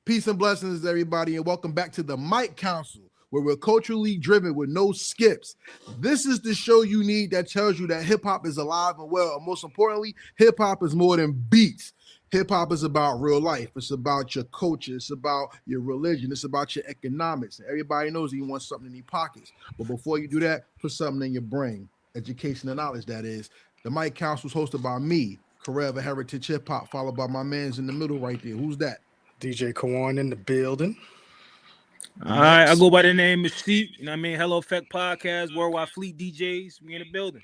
Peace and blessings, everybody, and welcome back to the Mic Council, where we're culturally driven with no skips. This is the show you need that tells you that hip hop is alive and well. And most importantly, hip hop is more than beats. Hip hop is about real life. It's about your culture. It's about your religion. It's about your economics. And everybody knows that you want something in your pockets. But before you do that, put something in your brain. Education and knowledge, that is. The Mic Council is hosted by me, Karev, a Heritage Hip Hop, followed by my man's in the middle right there. Who's that? DJ Kawon in the building. All right, I go by the name of Sheep. You know what I mean? Hello Effect Podcast, Worldwide Fleet DJs. We in the building.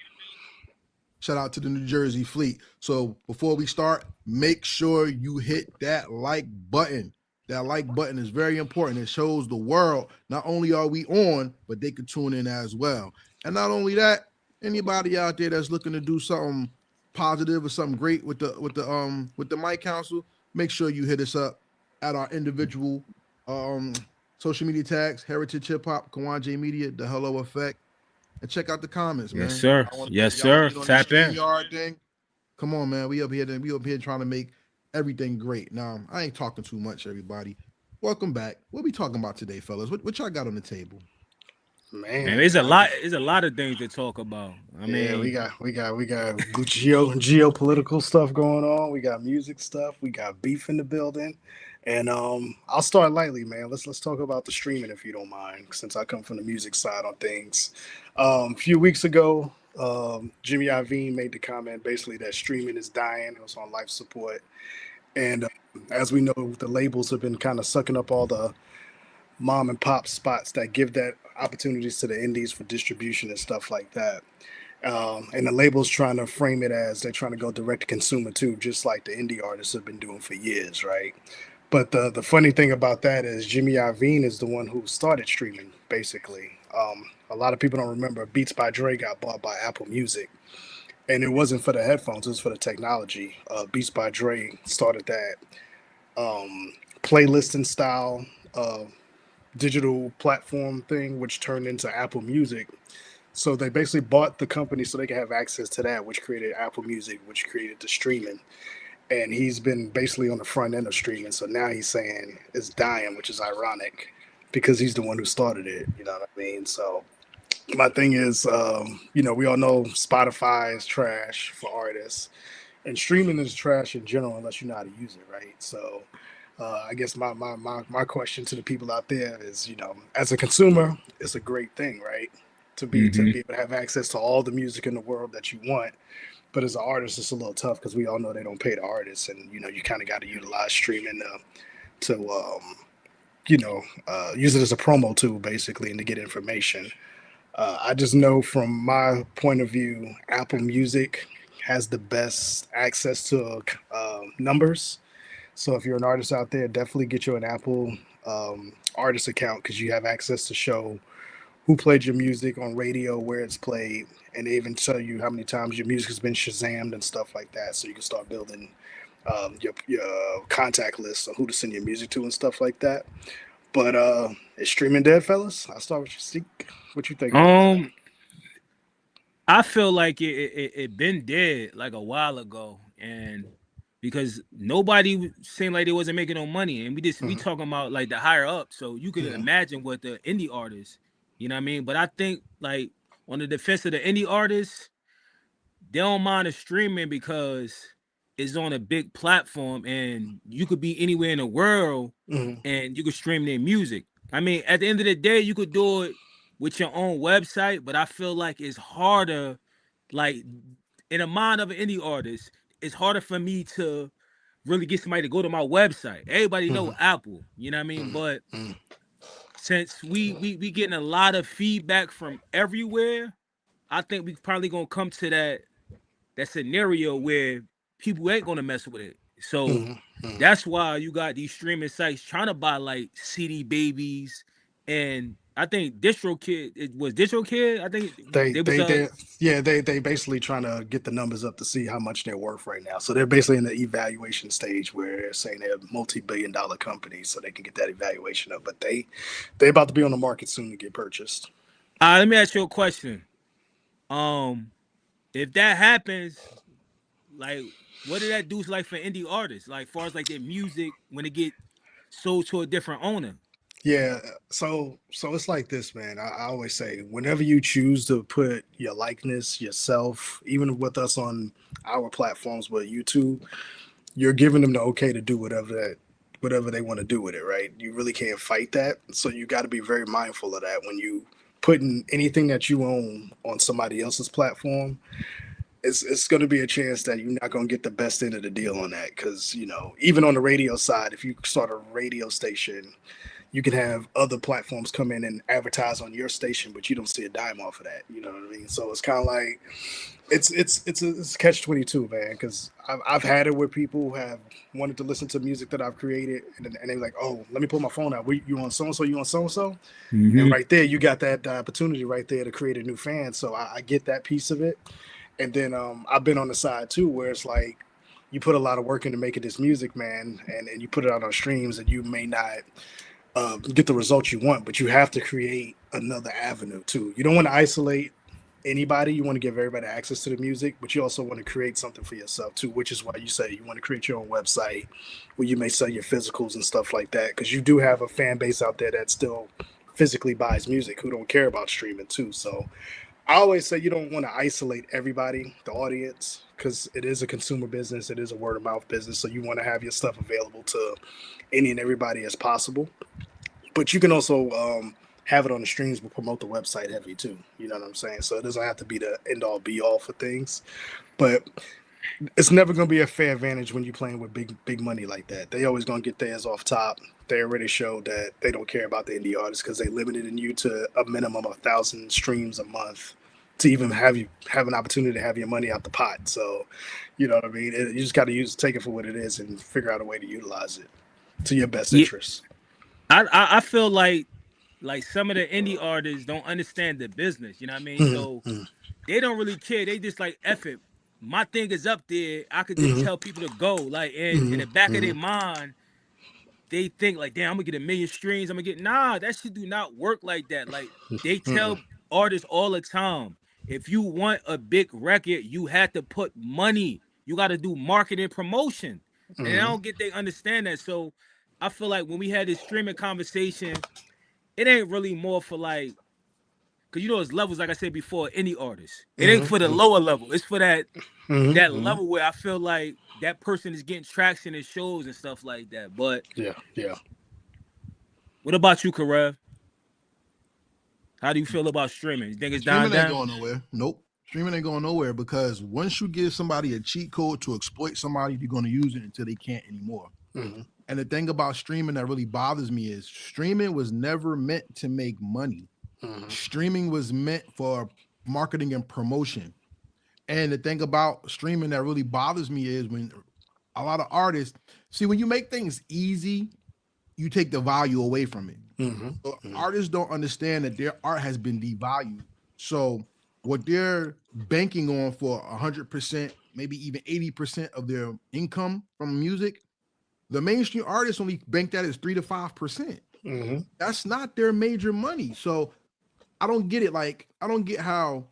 Shout out to the New Jersey Fleet. So before we start, make sure you hit that like button. That like button is very important. It shows the world not only are we on, but they can tune in as well. And not only that, anybody out there that's looking to do something positive or something great with the Mic Council, make sure you hit us up at our individual social media tags: Heritage Hip Hop, Kawon J Media, The Hello Effect, and check out the comments, man. Yes, sir. Yes, sir. Tap in. Thing. Come on, man. We up here trying to make everything great. Now, I ain't talking too much, everybody. Welcome back. What we talking about today, fellas? What y'all got on the table? Man, there's a lot of things to talk about. I mean, we got geopolitical stuff going on. We got music stuff. We got beef in the building. And I'll start lightly, man. Let's talk about the streaming, if you don't mind, since I come from the music side on things. A few weeks ago, Jimmy Iovine made the comment basically that streaming is dying. It was on life support. And as we know, the labels have been kind of sucking up all the mom and pop spots that give that opportunities to the indies for distribution and stuff like that. And the labels trying to frame it as they're trying to go direct to consumer too, just like the indie artists have been doing for years, right? But the funny thing about that is Jimmy Iovine is the one who started streaming, basically. A lot of people don't remember Beats by Dre got bought by Apple Music. And it wasn't for the headphones, it was for the technology. Beats by Dre started that playlisting style digital platform thing, which turned into Apple Music. So they basically bought the company so they could have access to that, which created Apple Music, which created the streaming. And he's been basically on the front end of streaming. So now he's saying it's dying, which is ironic because he's the one who started it. You know what I mean? So my thing is, we all know Spotify is trash for artists and streaming is trash in general, unless you know how to use it, right? So I guess my question to the people out there is, as a consumer, it's a great thing, right? To be able to have access to all the music in the world that you want. But as an artist, it's a little tough because we all know they don't pay the artists, and you kind of got to utilize streaming to use it as a promo tool, basically, and to get information. I just know from my point of view, Apple Music has the best access to numbers. So if you're an artist out there, definitely get you an Apple artist account because you have access to show who played your music on radio, where it's played, and they even tell you how many times your music has been Shazammed and stuff like that. So you can start building your contact list of who to send your music to and stuff like that. But is streaming dead, fellas? I'll start with you, Seek. What you think? I feel like it been dead like a while ago, and because nobody seemed like they wasn't making no money, and we talking about like the higher up, so you can imagine what the indie artists, you know what I mean. But I think like on the defense of the indie artists, they don't mind the streaming because it's on a big platform, and you could be anywhere in the world, and you could stream their music. I mean, at the end of the day, you could do it with your own website, but I feel like it's harder, like in the mind of an indie artist, it's harder for me to really get somebody to go to my website. Everybody know Apple, you know what I mean? But since we getting a lot of feedback from everywhere, I think we probably gonna come to that scenario where people ain't gonna mess with it. So that's why you got these streaming sites trying to buy like CD babies, and I think DistroKid, it was DistroKid. I think they basically trying to get the numbers up to see how much they're worth right now. So they're basically in the evaluation stage where they're saying they're multi-billion-dollar companies, so they can get that evaluation up. But they about to be on the market soon to get purchased. Let me ask you a question. If that happens, like, what did that do like for indie artists? Like, far as like their music when it get sold to a different owner. Yeah, so it's like this, man. I always say, whenever you choose to put your likeness, yourself, even with us on our platforms, but YouTube, you're giving them the okay to do whatever they want to do with it, right? You really can't fight that. So you got to be very mindful of that when you putting anything that you own on somebody else's platform. It's going to be a chance that you're not going to get the best end of the deal on that, because even on the radio side, if you start a radio station, you can have other platforms come in and advertise on your station, but you don't see a dime off of that. You know what I mean? So it's kind of like it's a catch-22, man. Because I've had it where people have wanted to listen to music that I've created, and they're like, "Oh, let me pull my phone out. You on so and so? You on so and so?" And right there, you got that opportunity right there to create a new fan. So I get that piece of it. And then I've been on the side too, where it's like you put a lot of work into making this music, man, and you put it out on streams, and you may not get the results you want, but you have to create another avenue too. You don't want to isolate anybody. You want to give everybody access to the music, but you also want to create something for yourself too, which is why you say you want to create your own website where you may sell your physicals and stuff like that, because you do have a fan base out there that still physically buys music who don't care about streaming too. So I always say you don't want to isolate everybody, the audience, because it is a consumer business. It is a word of mouth business. So you want to have your stuff available to any and everybody as possible. But you can also have it on the streams, but promote the website heavy too. You know what I'm saying? So it doesn't have to be the end all be all for things. But it's never going to be a fair advantage when you're playing with big money like that. They always going to get theirs off top. They already showed that they don't care about the indie artists because they limited you to a minimum of 1,000 streams a month to even have an opportunity to have your money out the pot. So, you know what I mean? You just got to take it for what it is and figure out a way to utilize it to your best interest. I feel like some of the indie artists don't understand the business. You know what I mean? Mm-hmm. So they don't really care. They just like, F it. My thing is up there. I could just tell people to go. Like in the back of their mind, they think like, damn, I'm gonna get 1 million streams. I'm gonna get that shit do not work like that. Like they tell artists all the time, if you want a big record, you have to put money. You got to do marketing promotion. And I don't get they understand that. So I feel like when we had this streaming conversation, it ain't really more for like, because it's levels, like I said before, any artist. It ain't for the lower level. It's for that level where I feel like that person is getting traction in shows and stuff like that. But yeah. What about you, Karev? How do you feel about streaming? You think it's dying Streaming ain't down? going nowhere. Nope. Streaming ain't going nowhere, because once you give somebody a cheat code to exploit somebody, they're going to use it until they can't anymore. And the thing about streaming that really bothers me is streaming was never meant to make money. Streaming was meant for marketing and promotion. And the thing about streaming that really bothers me is when a lot of artists, when you make things easy, you take the value away from it. So artists don't understand that their art has been devalued. So what they're banking on for 100%, maybe even 80% of their income from music, the mainstream artists only bank that as 3 to 5%. That's not their major money. So I don't get it. Like, I don't get how,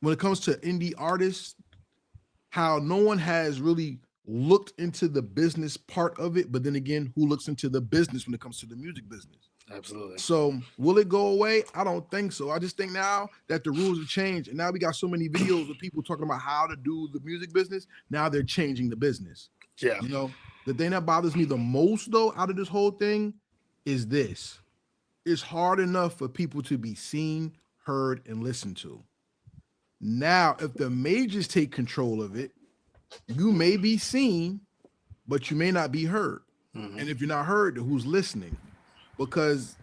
when it comes to indie artists, how no one has really looked into the business part of it. But then again, who looks into the business when it comes to the music business? Absolutely. So will it go away? I don't think so. I just think now that the rules have changed, and now we got so many videos of people talking about how to do the music business. Now they're changing the business. Yeah. The thing that bothers me the most, though, out of this whole thing is this. It's hard enough for people to be seen, heard, and listened to. Now, if the majors take control of it, you may be seen, but you may not be heard. And if you're not heard, who's listening? Because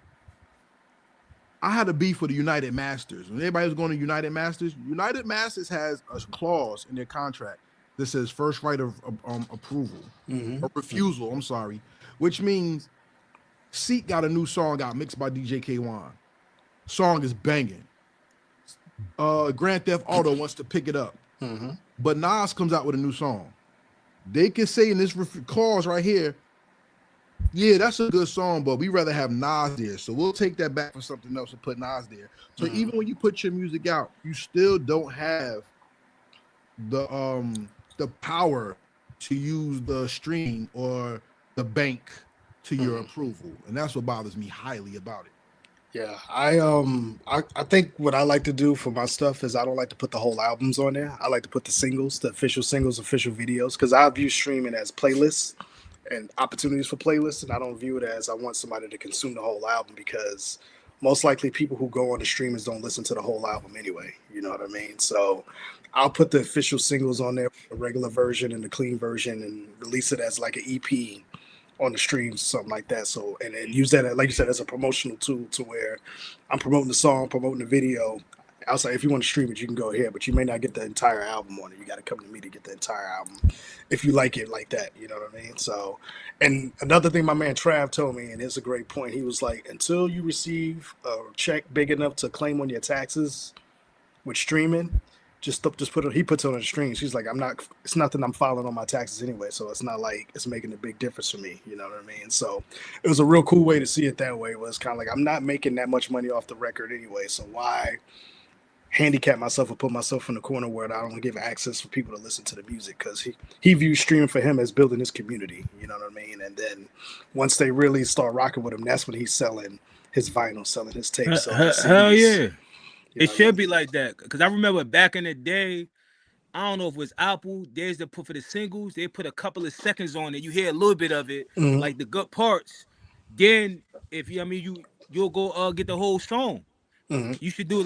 I had a beef with the United Masters. When everybody was going to United Masters has a clause in their contract that says first right of approval or refusal, I'm sorry, which means Seek got a new song got mixed by DJ Kawon. Song is banging. Grand Theft Auto wants to pick it up. But Nas comes out with a new song. They can say in this clause right here, yeah, that's a good song, but we rather have Nas there. So we'll take that back for something else and put Nas there. So even when you put your music out, you still don't have the power to use the stream or the bank to your approval, and that's what bothers me highly about it. Yeah, I think what I like to do for my stuff is I don't like to put the whole albums on there. I like to put the singles, the official singles, official videos, because I view streaming as playlists and opportunities for playlists, and I don't view it as I want somebody to consume the whole album because most likely people who go on the streamers don't listen to the whole album anyway. You know what I mean? So I'll put the official singles on there, the regular version and the clean version, and release it as like an EP on the streams, something like that. So and use that, like you said, as a promotional tool to where I'm promoting the song, promoting the video. Outside, if you want to stream it, you can go ahead, but you may not get the entire album on it. You got to come to me to get the entire album if you like it like that. You know what I mean? So, and another thing my man Trav told me, and it's a great point. He was like, until you receive a check big enough to claim on your taxes with streaming, just put it. He puts it on the streams. He's like, I'm not. It's not that I'm filing on my taxes anyway, so it's not like it's making a big difference for me. You know what I mean? So it was a real cool way to see it that way. It was kind of like I'm not making that much money off the record anyway, so why handicap myself or put myself in the corner where I don't give access for people to listen to the music, because he views streaming for him as building his community. You know what I mean? And then once they really start rocking with him, that's when he's selling his vinyl, selling his tapes. Hell yeah. You It know should be like that, because I remember back in the day, I don't know if it was Apple, there's the put for the singles, they put a couple of seconds on it, you hear a little bit of it, like the good parts. Then if you'll go get the whole song. You should do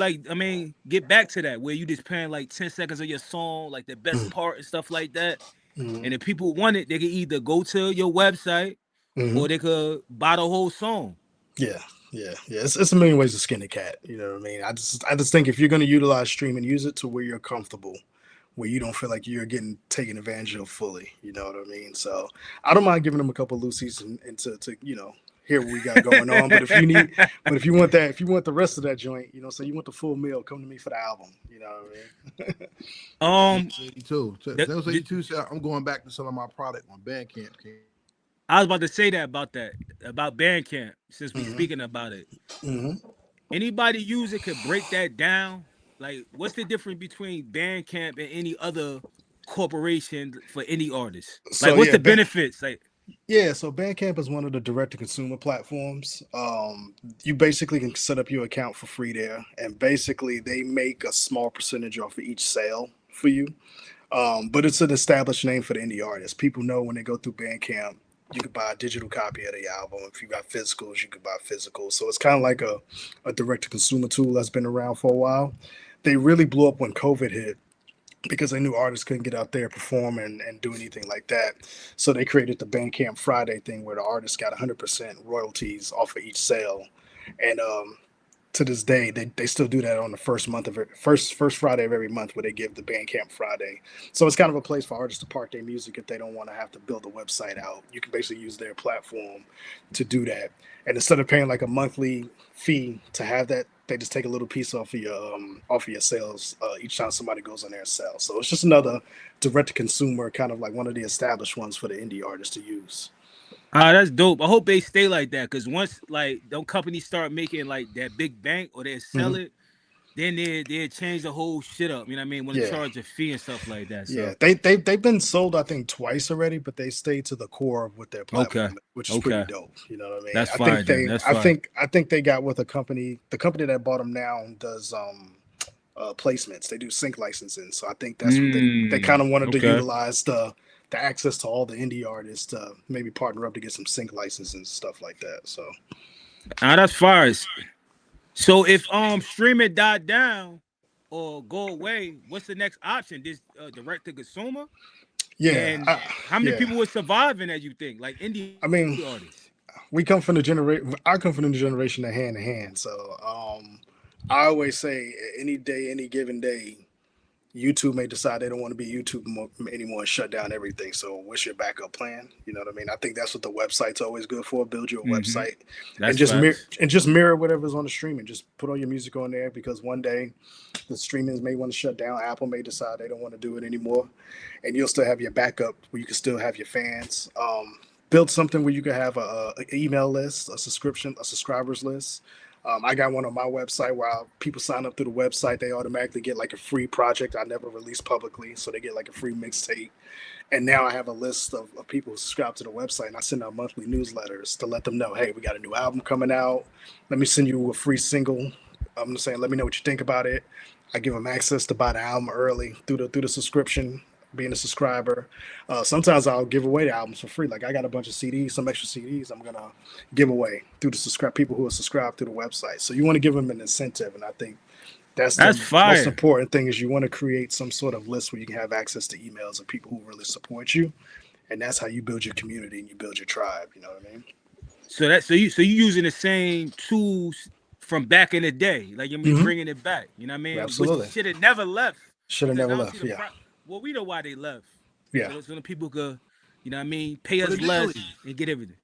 get back to that where you just playing like 10 seconds of your song, like the best part and stuff like that. And if people want it, they can either go to your website or they could buy the whole song. Yeah. It's a million ways to skin a cat. You know what I mean? I just think if you're going to utilize streaming, use it to where you're comfortable, where you don't feel like you're getting taken advantage of fully. You know what I mean? So I don't mind giving them a couple of loosies and to hear what we got going on. But if you want the rest of that joint, so you want the full meal, come to me for the album. You know what I mean? 82. Those 82 said I'm going back to selling my product on Bandcamp. I was about to say about Bandcamp, since we speaking about it. Anybody use it could break that down. Like, what's the difference between Bandcamp and any other corporation for any artist? Like, what's the benefits? Like, yeah, so Bandcamp is one of the direct-to-consumer platforms. You basically can set up your account for free there, and basically they make a small percentage off of each sale for you. But it's an established name for the indie artists. People know when they go through Bandcamp, you could buy a digital copy of the album. If you got physicals, you could buy physicals. So it's kind of like a direct-to-consumer tool that's been around for a while. They really blew up when COVID hit, because they knew artists couldn't get out there, perform, and do anything like that. So they created the Bandcamp Friday thing where the artists got 100% royalties off of each sale. And to this day, they still do that on the first Friday of every month, where they give the Bandcamp Friday. So it's kind of a place for artists to park their music if they don't want to have to build a website out. You can basically use their platform to do that. And instead of paying like a monthly fee to have that, they just take a little piece off of your sales each time somebody goes on there and sells. So it's just another direct to consumer, kind of like one of the established ones for the indie artists to use. That's dope. I hope they stay like that, because once like those companies start making like that big bank or they sell it, then they change the whole shit up. You know what I mean? When they charge a fee and stuff like that. So. Yeah, they've been sold I think twice already, but they stay to the core with their platform, which is pretty dope. You know what I mean? That's fine. I think they got with a company. The company that bought them now does placements. They do sync licensing, so I think that's what they kind of wanted to utilize the access to all the indie artists to maybe partner up to get some sync licenses and stuff like that. So that's fire. So if streaming died down or go away, what's the next option? This direct to consumer? Yeah. And how many people were surviving, as you think? Like indie artists? I come from the generation of hand to hand. So I always say any day, any given day, YouTube may decide they don't want to be YouTube anymore and shut down everything. So what's your backup plan? You know what I mean? I think that's what the website's always good for. Build your website and just mirror whatever's on the streaming. Just put all your music on there, because one day the streamings may want to shut down. Apple may decide they don't want to do it anymore, and you'll still have your backup where you can still have your fans. Build something where you can have an email list, a subscribers list. I got one on my website where people sign up through the website. They automatically get like a free project I never released publicly. So they get like a free mixtape. And now I have a list of people who subscribe to the website, and I send out monthly newsletters to let them know, hey, we got a new album coming out. Let me send you a free single. I'm just saying, let me know what you think about it. I give them access to buy the album early through the subscription, being a subscriber. Sometimes I'll give away the albums for free. Like I got a bunch of CDs, some extra CDs I'm gonna give away through the people who are subscribed to the website. So you want to give them an incentive, and I think that's the fire. most important thing is you want to create some sort of list where you can have access to emails of people who really support you, and that's how you build your community and you build your tribe. You know what I mean? So you using the same tools from back in the day, like you're bringing it back. You know what I mean? Absolutely. Should have never left. Should have never left. Yeah. Well, we know why they left. Yeah. So the people could, you know what I mean, pay us less and get everything.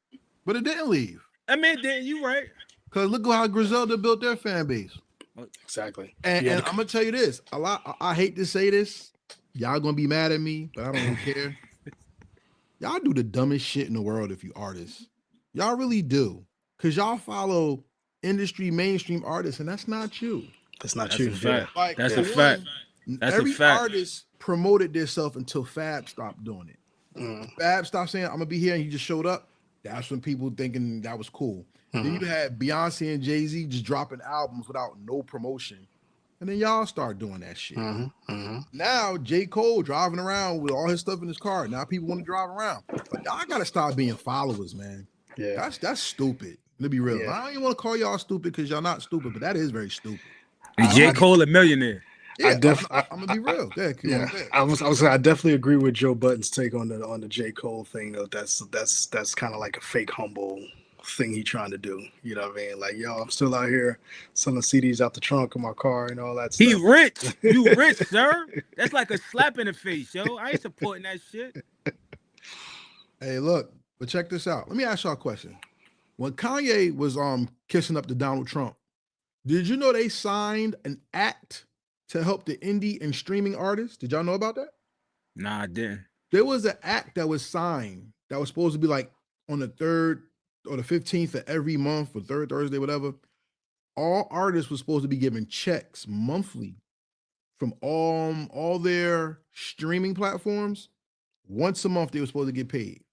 But it didn't leave. I mean, then you right. Because look how Griselda built their fan base. Exactly. And I'm gonna tell you this. I hate to say this. Y'all gonna be mad at me, but I don't care. Y'all do the dumbest shit in the world if you artists. Y'all really do. Because y'all follow industry mainstream artists, and that's not you. That's not you. Like, that's a fact. Every artist promoted themselves until Fab stopped doing it. Fab stopped saying, I'm gonna be here, and you just showed up. That's when people thinking that was cool. Then you had Beyonce and Jay-Z just dropping albums without no promotion. And then y'all start doing that shit. Now J. Cole driving around with all his stuff in his car. Now people want to drive around. But y'all gotta stop being followers, man. Yeah. That's stupid. To be real. I don't even want to call y'all stupid because y'all not stupid, but that is very stupid. And J. Cole a millionaire. Yeah, I'm gonna be real. I definitely agree with Joe Budden's take on the J. Cole thing. Though that's kind of like a fake humble thing he trying to do. You know what I mean? Like, yo, I'm still out here selling CDs out the trunk of my car and all that stuff. He rich. You rich, sir. That's like a slap in the face, yo. I ain't supporting that shit. Hey, look, but check this out. Let me ask y'all a question. When Kanye was kissing up to Donald Trump, did you know they signed an act to help the indie and streaming artists? Did y'all know about that? Nah, I didn't. There was an act that was signed that was supposed to be like on the 3rd or the 15th of every month, or third Thursday, whatever. All artists were supposed to be given checks monthly from all their streaming platforms. Once a month, they were supposed to get paid.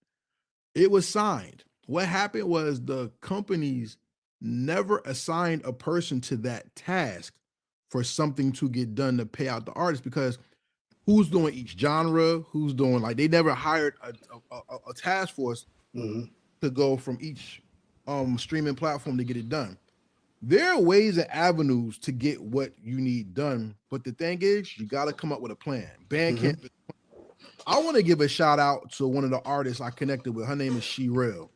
It was signed. What happened was the companies never assigned a person to that task for something to get done to pay out the artists, because who's doing each genre, who's doing, like, they never hired a task force to go from each streaming platform to get it done. There are ways and avenues to get what you need done, but the thing is, you got to come up with a plan. Bandcamp. I want to give a shout out to one of the artists I connected with. Her name is She Real.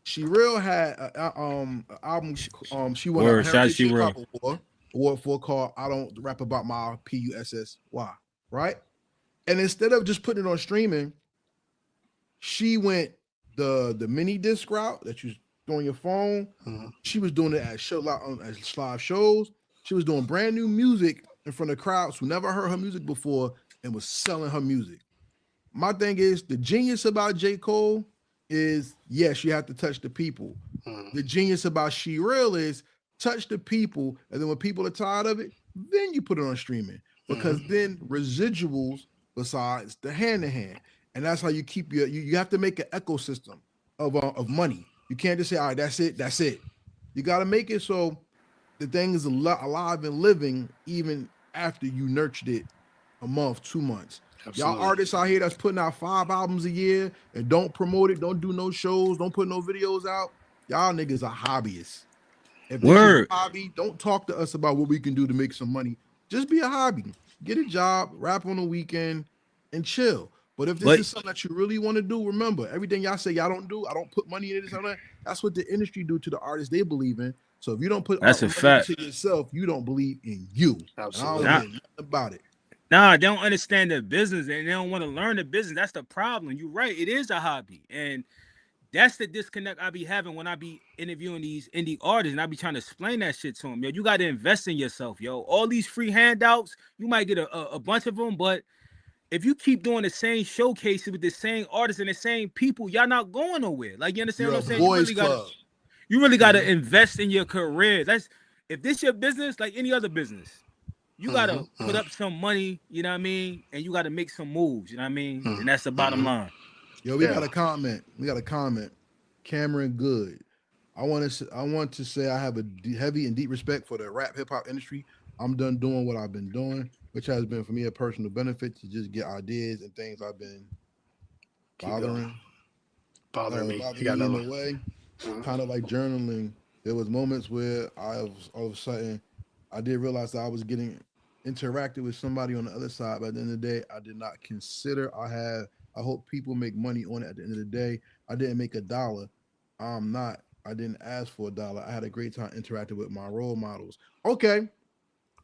She Real had an album. She won a Heritage Hip Hop Award for, called "I Don't Rap About My Pussy," right? And instead of just putting it on streaming, she went the mini disc route that you do on your phone. She was doing it as live shows. She was doing brand new music in front of crowds who never heard her music before and was selling her music. My thing is, the genius about J. Cole is, yes, you have to touch the people. The genius about She Real is touch the people, and then when people are tired of it, then you put it on streaming, because then residuals besides the hand-to-hand. And that's how you keep you have to make an ecosystem of money. You can't just say, all right, that's it. You got to make it so the thing is alive and living even after you nurtured it a month, 2 months. Absolutely. Y'all artists out here that's putting out 5 albums a year and don't promote it, don't do no shows, don't put no videos out. Y'all niggas are hobbyists. If this is a hobby, don't talk to us about what we can do to make some money. Just be a hobby. Get a job, rap on the weekend, and chill. But if this is something that you really want to do, remember, everything y'all say y'all don't do, I don't put money in it, that's what the industry do to the artists they believe in. So if you don't put money into yourself, you don't believe in you. Absolutely. I don't know nothing about it. Nah, they don't understand the business and they don't want to learn the business. That's the problem. You're right. It is a hobby. And that's the disconnect I be having when I be interviewing these indie artists, and I be trying to explain that shit to them. Yo, you got to invest in yourself, yo. All these free handouts, you might get a bunch of them, but if you keep doing the same showcases with the same artists and the same people, y'all not going nowhere. Like, you understand what I'm saying? Boys club. You really got to invest in your career. That's if this your business, like any other business, you got to put up some money, you know what I mean? And you got to make some moves, you know what I mean? And that's the bottom line. Yo, we got a comment. Cameron Good. I want to say I have a heavy and deep respect for the rap hip hop industry. I'm done doing what I've been doing, which has been for me a personal benefit to just get ideas and things I've been bothering me. You got in a way, kind of like journaling. There was moments where all of a sudden I did realize that I was getting interacted with somebody on the other side. But at the end of the day, I did not consider I hope people make money on it. At the end of the day, I didn't make $1. I didn't ask for $1. I had a great time interacting with my role models. Okay,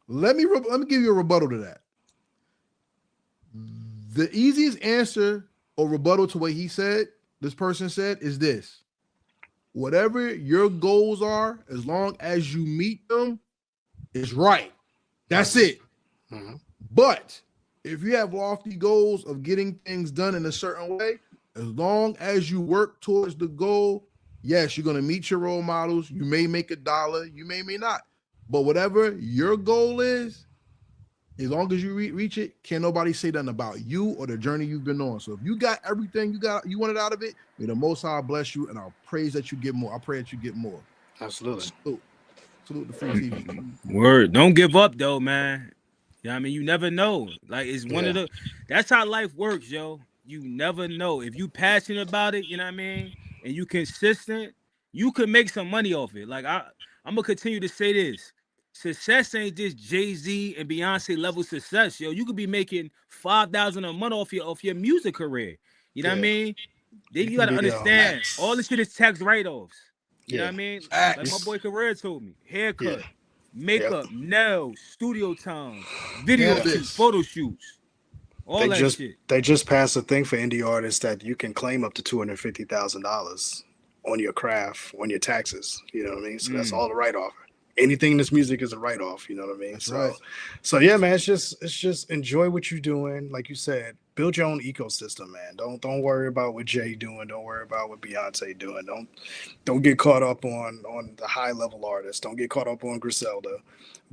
let me give you a rebuttal to that. The easiest answer or rebuttal to what this person said, is this: whatever your goals are, as long as you meet them, is right. That's it. But if you have lofty goals of getting things done in a certain way, as long as you work towards the goal, yes, you're going to meet your role models. You may make $1, you may not. But whatever your goal is, as long as you reach it, can't nobody say nothing about you or the journey you've been on. So if you got everything you wanted out of it, may the Most High bless you, and I'll praise that you get more. I pray that you get more. Absolutely. Salute the free TV. Word. Don't give up though, man. You know what I mean? You never know. Like it's one of that's how life works, yo. You never know. If you passionate about it, you know what I mean, and you consistent, you could make some money off it. Like I'm gonna continue to say this. Success ain't just Jay-Z and Beyonce level success, yo. You could be making $5,000 a month off your music career. You know what I mean? Then you gotta understand all this shit is tax write-offs. You know what I mean? Like my boy Karev told me. Haircut, makeup, nails, studio time, video shoots, photo shoots. All that shit. They just passed a thing for indie artists that you can claim up to $250,000 on your craft, on your taxes. You know what I mean? So that's all the write-off. Anything in this music is a write-off. You know what I mean? That's right. So yeah, man. It's just enjoy what you're doing. Like you said, build your own ecosystem, man. Don't worry about what Jay doing. Don't worry about what Beyonce doing. Don't get caught up on the high level artists. Don't get caught up on Griselda.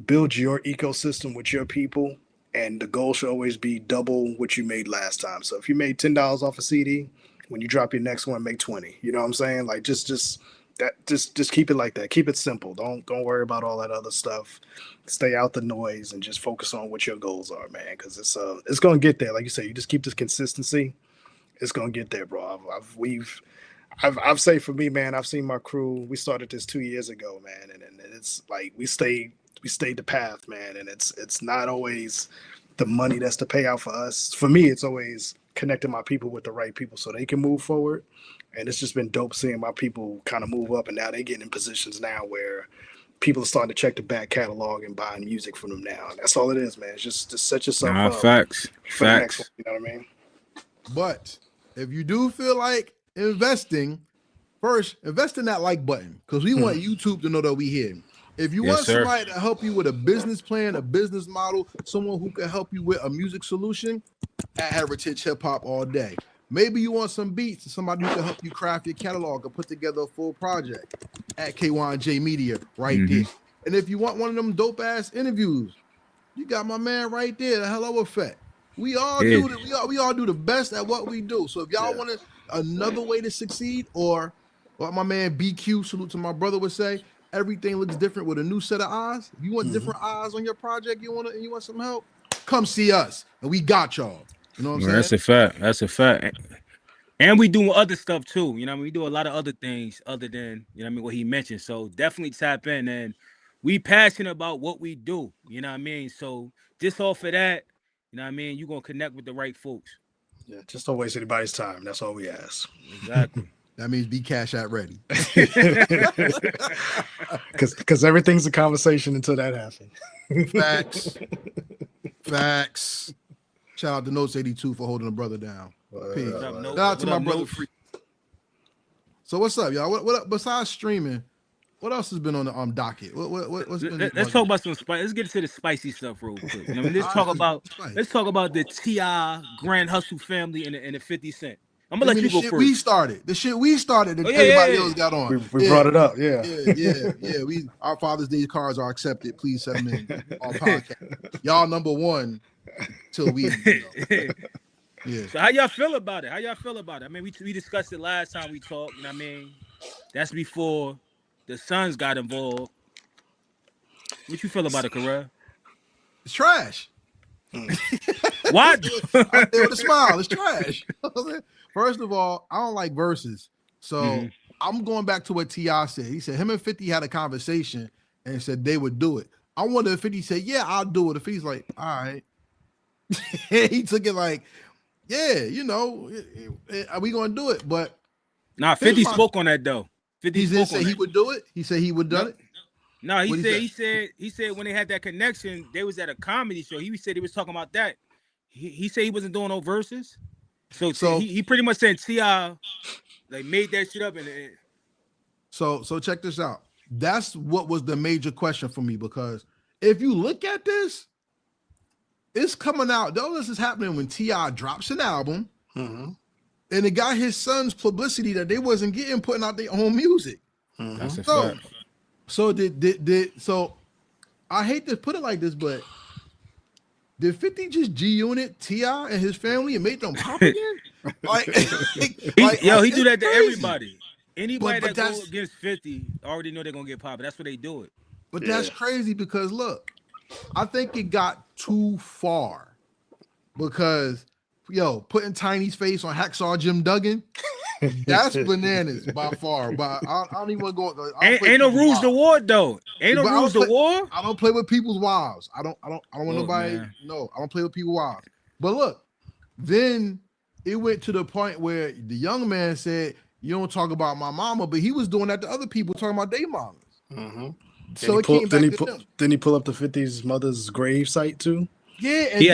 Build your ecosystem with your people. And the goal should always be double what you made last time. So if you made $10 off a CD, when you drop your next one, make 20. You know what I'm saying? Like just keep it like that. Keep it simple. Don't worry about all that other stuff. Stay out the noise and just focus on what your goals are, man. Because it's gonna get there. Like you say, you just keep this consistency. It's gonna get there, bro. I've say for me, man. I've seen my crew. We started this 2 years ago, man, and it's like we stayed the path, man. And it's not always the money that's the payout for us. For me, it's always connecting my people with the right people so they can move forward. And it's just been dope seeing my people kind of move up, and now they're getting in positions now where people are starting to check the back catalog and buying music from them now. And that's all it is, man. It's just set yourself up. Facts. For the next one, you know what I mean? But if you do feel like investing, first invest in that like button, because we want YouTube to know that we here. If you want somebody to help you with a business plan, a business model, someone who can help you with a music solution, at Heritage Hip Hop all day. Maybe you want some beats, somebody who can help you craft your catalog or put together a full project, at Kawon J Media right there. And if you want one of them dope ass interviews, you got my man right there, the Hello Effect. We all do we all do the best at what we do. So if y'all want another way to succeed, or what my man BQ, salute to my brother, would say, everything looks different with a new set of eyes. If you want different eyes on your project, you want some help, come see us, and we got y'all. You know what I'm saying? That's a fact. That's a fact. And we do other stuff too. You know what I mean? We do a lot of other things other than, you know what I mean, what he mentioned. So definitely tap in, and we passionate about what we do. You know what I mean? So just off of that, you know what I mean, you're gonna connect with the right folks. Yeah, just don't waste anybody's time. That's all we ask. Exactly. That means be cash out ready. Because everything's a conversation until that happens. Facts. Shout out to Notes 82 for holding a brother down. Peace. Shout out to my brother Free. So what's up, y'all? What besides streaming, what else has been on the docket? What's been? Let's talk about some spice. Let's get into the spicy stuff real quick. You know, let's talk about the T.I. Grand Hustle family and the 50 Cent. I'm gonna let you go shit first. we started. The shit we started that Oh, yeah, everybody yeah, else got on. We brought it up. Yeah. Yeah. Our Father's Day cards are accepted. Please send them in on podcast. Y'all number one till we, yeah. So how y'all feel about it? I mean, we discussed it last time we talked. You know what I mean? That's before the Suns got involved. What you feel about it, Karev? It's trash. Why? I say with a smile. It's trash. First of all, I don't like verses. So I'm going back to what T.I. said. He said him and 50 had a conversation and said they would do it. I wonder if 50 said, yeah, I'll do it. If he's like, all right. He took it like, yeah, you know, are we going to do it? But nah, 50 spoke on that though. 50 he didn't spoke say he would do it. He said he would done it. No, What'd he said when they had that connection, they was at a comedy show. He said he was talking about that. He said he wasn't doing no verses. So he pretty much said T.I. like made that shit up and So check this out. That's what was the major question for me, because if you look at this, it's coming out. All this is happening when T.I. drops an album, and it got his son's publicity that they wasn't getting putting out their own music. that's a So, fact. So I hate to put it like this, but did 50 just G-Unit T.I. and his family and make them pop again? He do that to crazy. Everybody. Anybody But that goes against 50 already know they're gonna get popped. That's what they do it. But that's crazy because look, I think it got too far because putting Tiny's face on Hacksaw Jim Duggan, that's bananas by far. But I don't even want to go. Ain't no rules to war though. Ain't no rules to war. I don't play with people's wives. I don't want nobody. Man. No, I don't play with people's wives. But look, then it went to the point where the young man said, "You don't talk about my mama," but he was doing that to other people, talking about their mamas. So it came back to them. Then he pull up the 50's mother's grave site too. Yeah, and he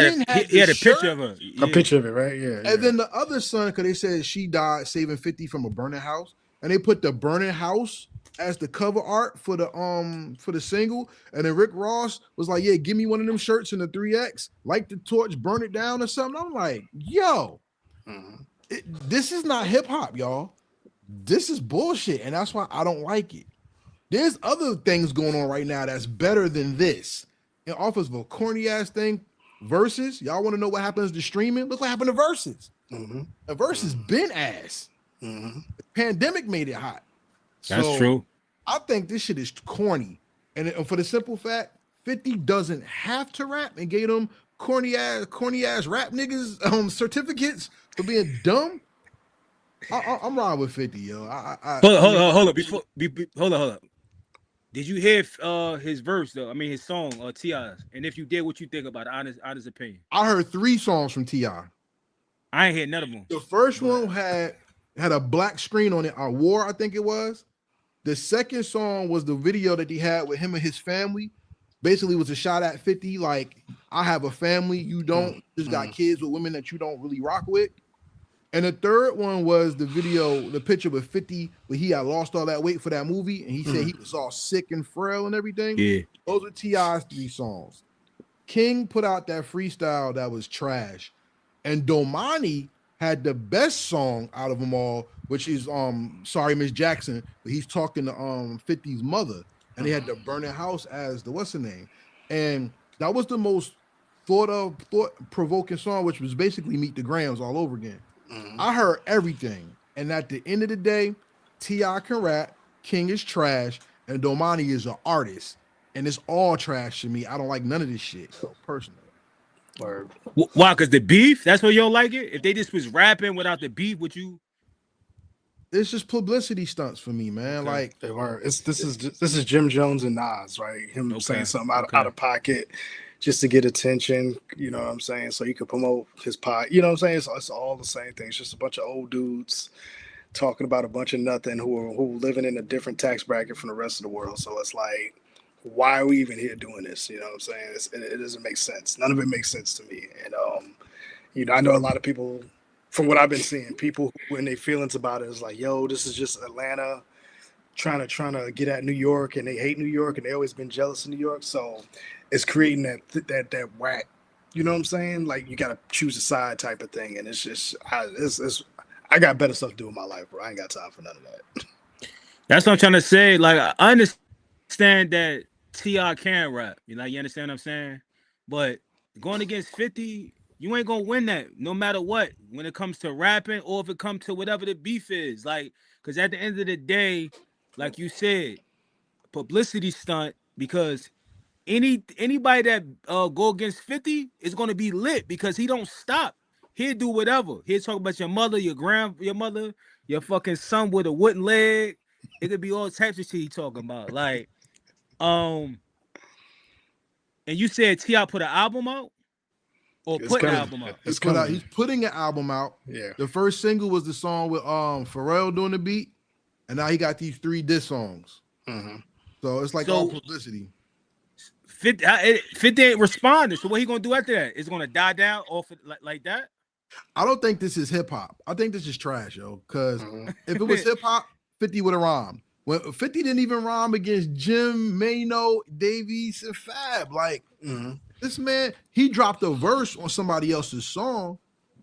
had a picture of her. A picture of it, right? Yeah. And then the other son, because they said she died saving 50 from a burning house, and they put the burning house as the cover art for the single. And then Rick Ross was like, "Yeah, give me one of them shirts in the 3X, light the torch, burn it down or something." I'm like, "Yo, this is not hip hop, y'all. This is bullshit," and that's why I don't like it. There's other things going on right now that's better than this. And off of a corny ass thing. Versus, y'all want to know what happens to streaming? Look what happened to Versus. The Versus been ass. The pandemic made it hot. That's true. I think this shit is corny, and for the simple fact, 50 doesn't have to rap and gave them corny ass rap niggas certificates for being dumb. I'm riding with 50, yo. Hold up. Did you hear his verse though? I mean his song T.I.'s. And if you did, what you think about it? Honest opinion. I heard 3 songs from T.I. I ain't heard none of them. The first one had a black screen on it, War, I think it was. The second song was the video that he had with him and his family. Basically was a shot at 50, like, I have a family, you don't, just got kids with women that you don't really rock with. And the third one was the video, the picture with 50, where he had lost all that weight for that movie, and he said he was all sick and frail and everything. Yeah. Those are T.I.'s 3 songs. King put out that freestyle that was trash. And Domani had the best song out of them all, which is Sorry Miss Jackson, but he's talking to 50's mother. And they had the burning house as the what's her name. And that was the most thought-provoking song, which was basically Meet the Grams all over again. I heard everything, and at the end of the day, T.I. can rap, King is trash, and Domani is an artist, and it's all trash to me. I don't like none of this shit, personally. Why? Because the beef? That's why you don't like it? If they just was rapping without the beef, would you? It's just publicity stunts for me, man. Okay. Like they were. This is Jim Jones and Nas, right? Him saying something out of pocket. Just to get attention, you know what I'm saying? So you can promote his pod, you know what I'm saying? It's all the same thing. It's just a bunch of old dudes talking about a bunch of nothing who are living in a different tax bracket from the rest of the world. So it's like, why are we even here doing this? You know what I'm saying? It doesn't make sense. None of it makes sense to me. And I know a lot of people, from what I've been seeing, people when they feelings about it is like, yo, this is just Atlanta trying to get at New York, and they hate New York, and they always been jealous of New York. So it's creating that whack, you know what I'm saying? Like you got to choose a side type of thing, and it's just I I got better stuff to do with my life, bro. I ain't got time for none of that. That's what I'm trying to say. Like, I understand that T.I. can rap. You understand what I'm saying? But going against 50, you ain't gonna win that no matter what when it comes to rapping or if it comes to whatever the beef is. Like, because at the end of the day, like you said, publicity stunt, because anybody that go against 50 is gonna be lit because he don't stop. He'll do whatever. He'll talk about your mother, your mother, your fucking son with a wooden leg. It could be all types of shit he talking about. Like, and you said T.I. put an album out? Or put an album out? He's putting an album out. Yeah. The first single was the song with Pharrell doing the beat, and now he got these 3 diss songs. Mm-hmm. So it's like all publicity. 50 ain't responding. So what he gonna do after that? Is it gonna die down off like that? I don't think this is hip hop. I think this is trash, yo. Because if it was hip hop, 50 would have rhymed. When 50 didn't even rhyme against Jim, Mano, Davies, and Fab. Like, this man, he dropped a verse on somebody else's song,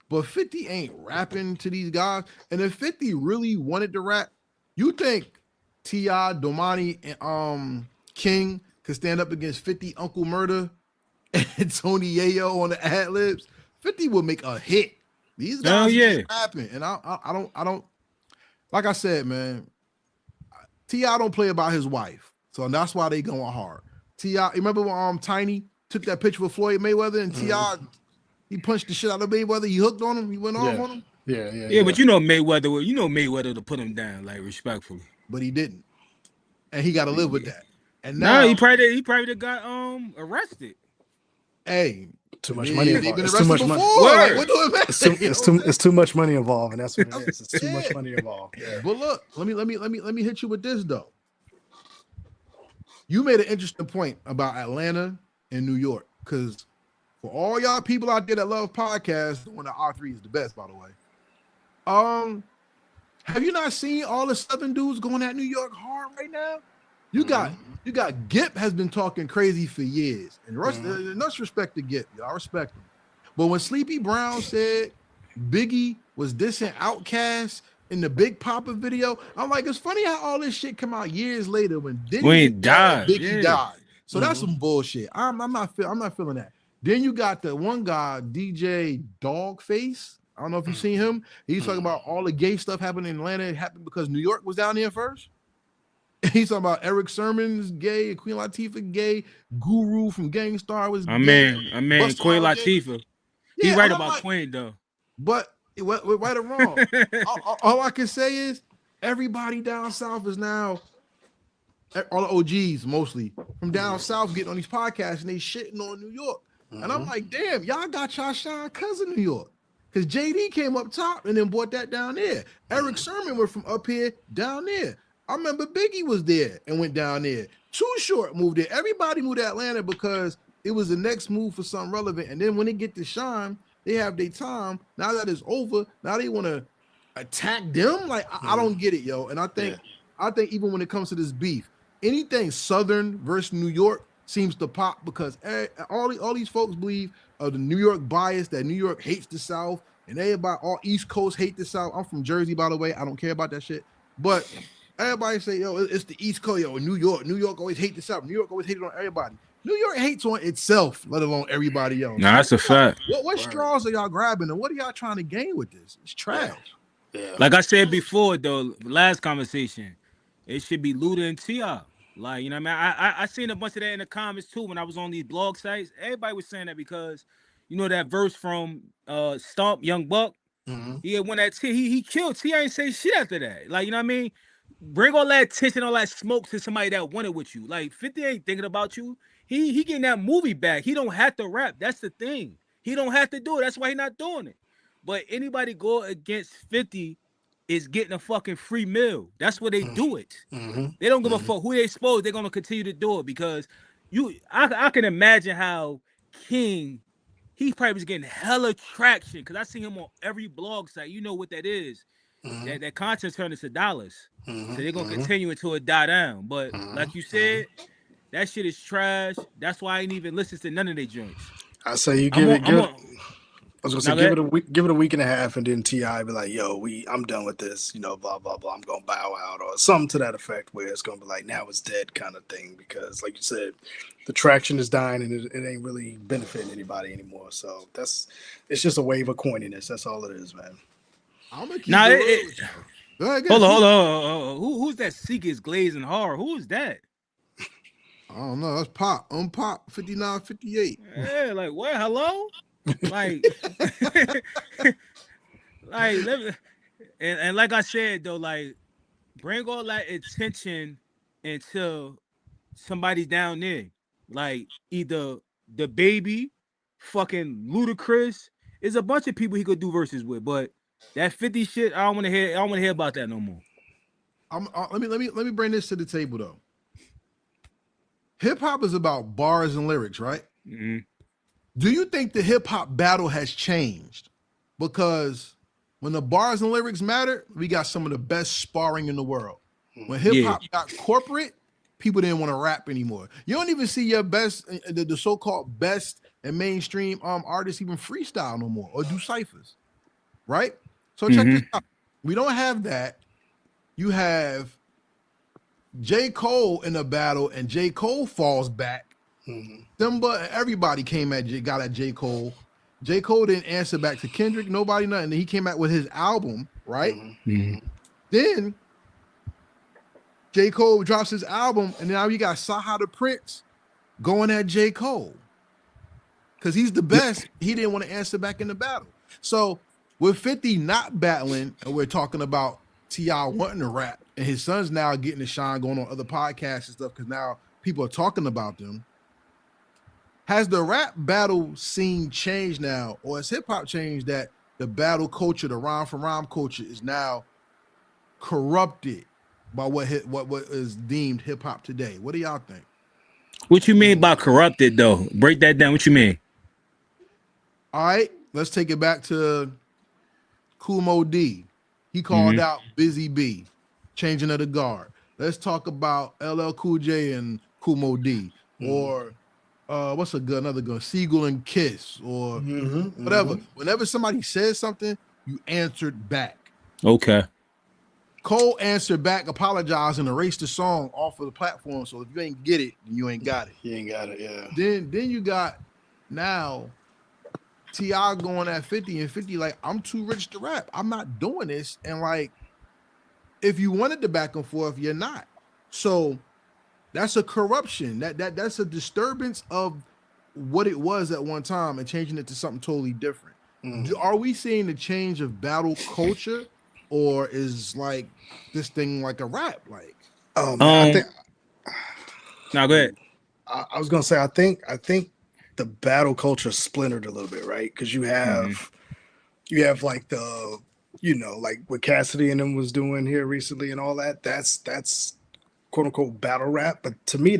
but 50 ain't rapping to these guys. And if 50 really wanted to rap, you think T.I., Domani, and King could stand up against 50, Uncle Murder, and Tony Yayo on the ad-libs? 50 would make a hit. These guys are just rapping. And I don't, like I said, man, T.I. don't play about his wife. So that's why they going hard. T.I., remember when Tiny took that picture with Floyd Mayweather and T.I., he punched the shit out of Mayweather. He hooked on him. He went off on him. Yeah, but Mayweather to put him down, like, respectfully. But he didn't. And he got to live with that. And now he probably got arrested. Hey, too much money involved. It's too much money. Like, what do it matter? It's too much money involved, and that's what it is. It's too much money involved. Yeah. But look, let me hit you with this though. You made an interesting point about Atlanta and New York, because for all y'all people out there that love podcasts, one of R3 is the best, by the way. Have you not seen all the Southern dudes going at New York hard right now? You got Gip has been talking crazy for years, and much respect to Gip. I respect him. But when Sleepy Brown said Biggie was dissing Outkast in the Big Papa video, I'm like, it's funny how all this shit come out years later when Biggie died. So that's some bullshit. I'm not feeling that. Then you got the one guy, DJ Dogface. I don't know if you've seen him. He's talking about all the gay stuff happening in Atlanta. It happened because New York was down there first. He's talking about Eric Sermon's gay, Queen Latifah gay, Guru from Gang Starr was gay. I mean, Queen Latifah. He right about like, Queen though. But right or wrong, all I can say is everybody down south is now, all the OGs mostly from down south getting on these podcasts and they shitting on New York. And I'm like, damn, y'all got y'all shine cousin New York. Because JD came up top and then brought that down there. Eric Sermon went from up here down there. I remember Biggie was there and went down there. Too Short moved there. Everybody moved to Atlanta because it was the next move for something relevant. And then when they get to shine, they have their time. Now that it's over, now they want to attack them. Like, I don't get it, yo. And I think even when it comes to this beef, anything Southern versus New York seems to pop because all these folks believe of the New York bias, that New York hates the South, and everybody, all East Coast hate the South. I'm from Jersey, by the way. I don't care about that shit. But everybody say, yo, it's the East Coast, yo, New York always hate the South. New York always hated on everybody. New York hates on itself, let alone everybody else. Nah, that's a fact. What straws are y'all grabbing, and what are y'all trying to gain with this? It's trash. Yeah. Like I said before, though, last conversation, it should be Luda and T.I. Like, you know what I mean? I seen a bunch of that in the comments, too, when I was on these blog sites. Everybody was saying that because, you know, that verse from Stomp, Young Buck, he had won that he killed T.I. ain't say shit after that. Like, you know what I mean? Bring all that attention, all that smoke to somebody that wanted with you. Like, 50 ain't thinking about you. He getting that movie back. He don't have to rap. That's the thing. He don't have to do it. That's why he not doing it. But anybody go against 50 is getting a fucking free meal. That's where they do it. They don't give a fuck who they expose. They're gonna continue to do it because I can imagine how King, he probably was getting hella traction because I see him on every blog site. You know what that is. That content turned into dollars. So they're gonna continue until it die down. But like you said, that shit is trash. That's why I ain't even listen to none of their joints. I say you give it. I was gonna Now say, that give it a week and a half, and then Ti be like, "Yo, I'm done with this," blah blah blah. I'm gonna bow out, or something to that effect, where it's gonna be like, now it's dead, kind of thing. Because, like you said, the traction is dying, and it ain't really benefiting anybody anymore. So it's just a wave of corniness. That's all it is, man. I'm gonna keep now it it, real with it, you. Go ahead, hold on, speak. Who's that Seek is glazing hard? Who is that? I don't know. That's Pop. Pop 5958. Yeah, like what? Hello? Like, like let me, and like I said though, like bring all that attention into somebody down there, like either the baby, fucking Ludacris. There's a bunch of people he could do verses with, but that 50 shit, I don't want to hear. I don't want to hear about that no more. Let me bring this to the table though. Hip hop is about bars and lyrics, right? Mm-hmm. Do you think the hip hop battle has changed? Because when the bars and lyrics matter, we got some of the best sparring in the world. When hip hop got corporate, people didn't want to rap anymore. You don't even see your best, the so-called best and mainstream artists even freestyle no more or do ciphers, right? So check this out. We don't have that. You have J. Cole in a battle, and J. Cole falls back. Simba, everybody got at J. Cole. J. Cole didn't answer back to Kendrick, nobody, nothing. He came out with his album, right? Then J. Cole drops his album, and now you got Saha the Prince going at J. Cole. Because he's the best. He didn't want to answer back in the battle. So with 50 not battling, and we're talking about T.I. wanting to rap, and his son's now getting the shine going on other podcasts and stuff because now people are talking about them. Has the rap battle scene changed now, or has hip hop changed that the battle culture, the rhyme for rhyme culture, is now corrupted by what is deemed hip hop today? What do y'all think? What you mean by corrupted though? Break that down. What you mean? All right, let's take it back to Kumo D. He called out Busy B, changing of the guard. Let's talk about LL Cool J and Kumo D, or what's another gun? Siegel and Kiss, or whatever. Whenever somebody says something, you answered back. Okay. Cole answered back, apologized, and erased the song off of the platform. So if you ain't get it, then you ain't got it. You ain't got it, yeah. Then you got now T.I. going at 50, and 50 like, I'm too rich to rap. I'm not doing this. And like, if you wanted the back and forth, you're not. So that's a corruption. That's a disturbance of what it was at one time and changing it to something totally different. Are we seeing the change of battle culture, or is like this thing like a rap? Like, oh man, I think. Now go ahead. I was gonna say, I think the battle culture splintered a little bit, right? Because you have like the, like what Cassidy and them was doing here recently and all that. That's quote unquote battle rap, but to me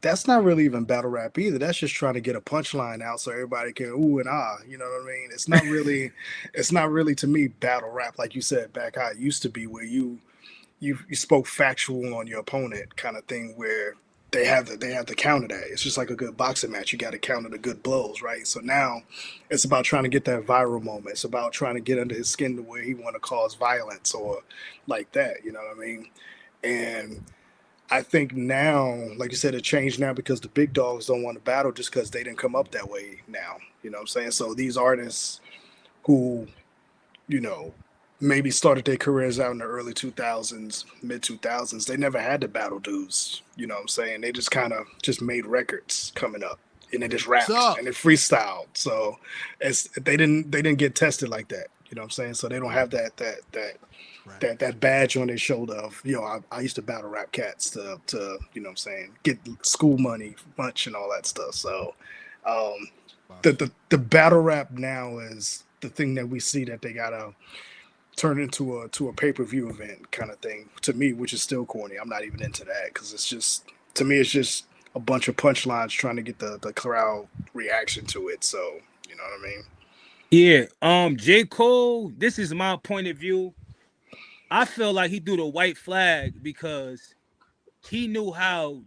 that's not really even battle rap either. That's just trying to get a punchline out so everybody can ooh and ah. You know what I mean? It's not really to me battle rap like you said back how it used to be, where you spoke factual on your opponent kind of thing, where they have to counter that. It's just like a good boxing match. You got to counter the good blows, right? So now it's about trying to get that viral moment. It's about trying to get under his skin to where he want to cause violence or like that. You know what I mean? And I think now, like you said, it changed now because the big dogs don't want to battle just because they didn't come up that way now. You know what I'm saying? So these artists who, maybe started their careers out in the early 2000s, mid 2000s, they never had to battle dudes. You know what I'm saying? They just kind of just made records coming up, and they just rapped and they freestyled. So they didn't get tested like that. You know what I'm saying? So they don't have that badge on their shoulder of, I used to battle rap cats to you know what I'm saying, get school money, lunch and all that stuff. So the battle rap now is the thing that we see that they gotta turn into a pay-per-view event kind of thing, to me, which is still corny. I'm not even into that, because it's just, to me, it's just a bunch of punchlines trying to get the crowd reaction to it. So, you know what I mean? Yeah. J. Cole, this is my point of view. I feel like he threw the white flag because he knew how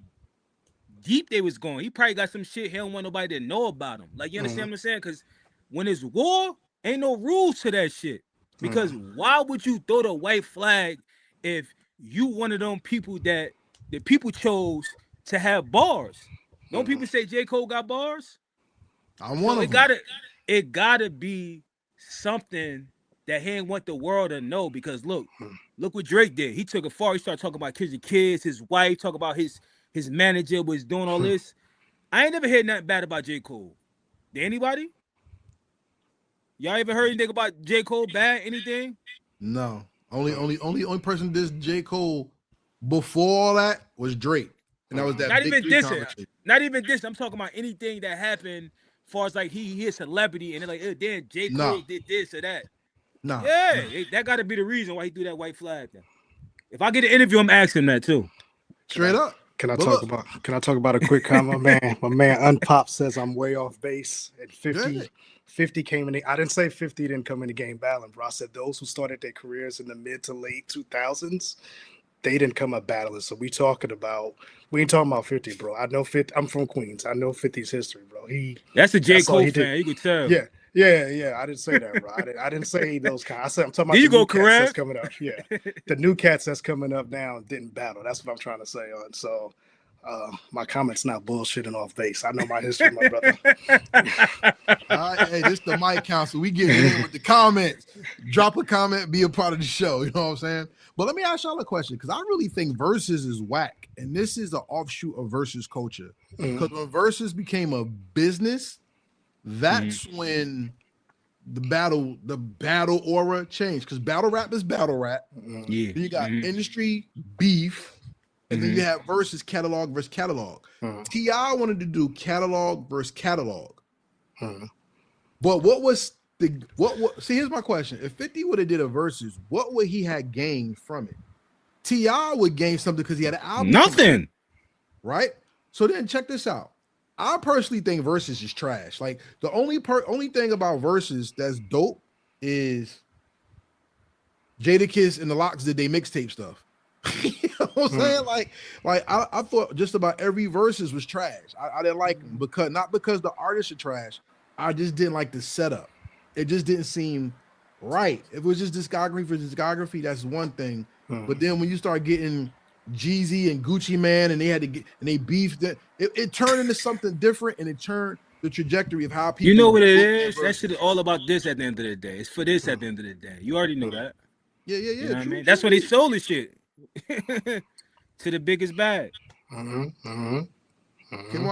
deep they was going. He probably got some shit he don't want nobody to know about him. Like, you understand what I'm saying? Because when it's war, ain't no rules to that shit. Because why would you throw the white flag if you one of them people that the people chose to have bars? Don't people say J. Cole got bars? I'm one So of them. it gotta be something that he ain't want the world to know. Because look what Drake did. He took it far. He started talking about kids, his wife, talk about his manager was doing all this. I ain't never heard nothing bad about J. Cole. Did anybody? Y'all ever heard anything about J. Cole bad? Anything? No. Only person that dissed J. Cole before all that was Drake. And that was that Not big even three this. conversation. Not even this. I'm talking about anything that happened as far as like he is celebrity and they're like, damn, J. Cole did this or that. Nah. Yeah, that gotta be the reason why he threw that white flag then. If I get an interview, I'm asking that too. Straight up. Can I talk about a quick comment? My man Unpop says I'm way off base at 50. 50 came in. I didn't say 50 didn't come in the game battling, bro. I said those who started their careers in the mid to late 2000s, they didn't come up battling. So we ain't talking about 50, bro. I know 50. I'm from Queens. I know 50's history, bro. That's a J. Cole fan. You could tell. Yeah. I didn't say that, bro. I didn't say those kind. I said I'm talking about the new cats Karev? That's coming up. Yeah, the new cats that's coming up now didn't battle. That's what I'm trying to say. On so, my comments not bullshitting off base. I know my history, my brother. Hey, this the Mic Council. We get in with the comments. Drop a comment, be a part of the show. You know what I'm saying? But let me ask y'all a question because I really think versus is whack, and this is an offshoot of versus culture. Because when versus became a business, that's when the battle aura changed. Because battle rap is battle rap. Yeah. Then you got industry beef, and then you have versus catalog versus catalog. T.I. wanted to do catalog versus catalog. But see, here's my question. If 50 would have did a versus, what would he have gained from it? T.I. would gain something because he had an album. Nothing. Right? So then check this out. I personally think versus is trash. Like the only thing about versus that's dope is Jadakiss and the Locks did they mixtape stuff. You know what I'm saying? Like I thought just about every versus was trash. I didn't like them not because the artists are trash. I just didn't like the setup. It just didn't seem right. If it was just discography for discography, that's one thing. But then when you start getting Jeezy and Gucci Man and they beefed it turned into something different and it turned the trajectory of how people. You know what it is? That shit is all about this at the end of the day. It's for this at the end of the day. You already know that. Yeah. You know what I mean? That's why they sold the shit to the biggest bag. Kawon,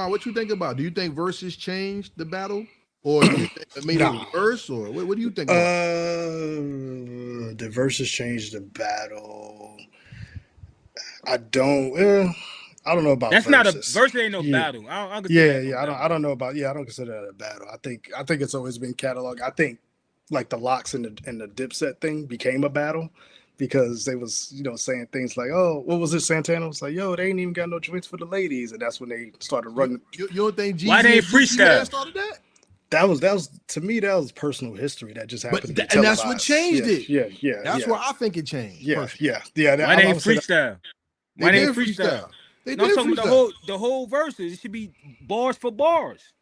what you think about? Do you think versus changed the battle? Or do you think it made it worse? Or what do you think about? The versus changed the battle. I don't know about that's versus. Not a versus. Ain't no battle. I don't know about. I don't consider that a battle. I think it's always been catalog. I think like the Locks and the Dipset thing became a battle because they was saying things like, oh, what was it? Santana was like, yo, they ain't even got no joints for the ladies, and that's when they started running. You don't think Jeezy why they ain't freestyle started that? That was to me that was personal history that just happened. And that's what changed it. Yeah. That's where I think it changed. Yeah. Why they ain't freestyle? Why they ain't freestyle? I'm talking about the whole verses. It should be bars for bars.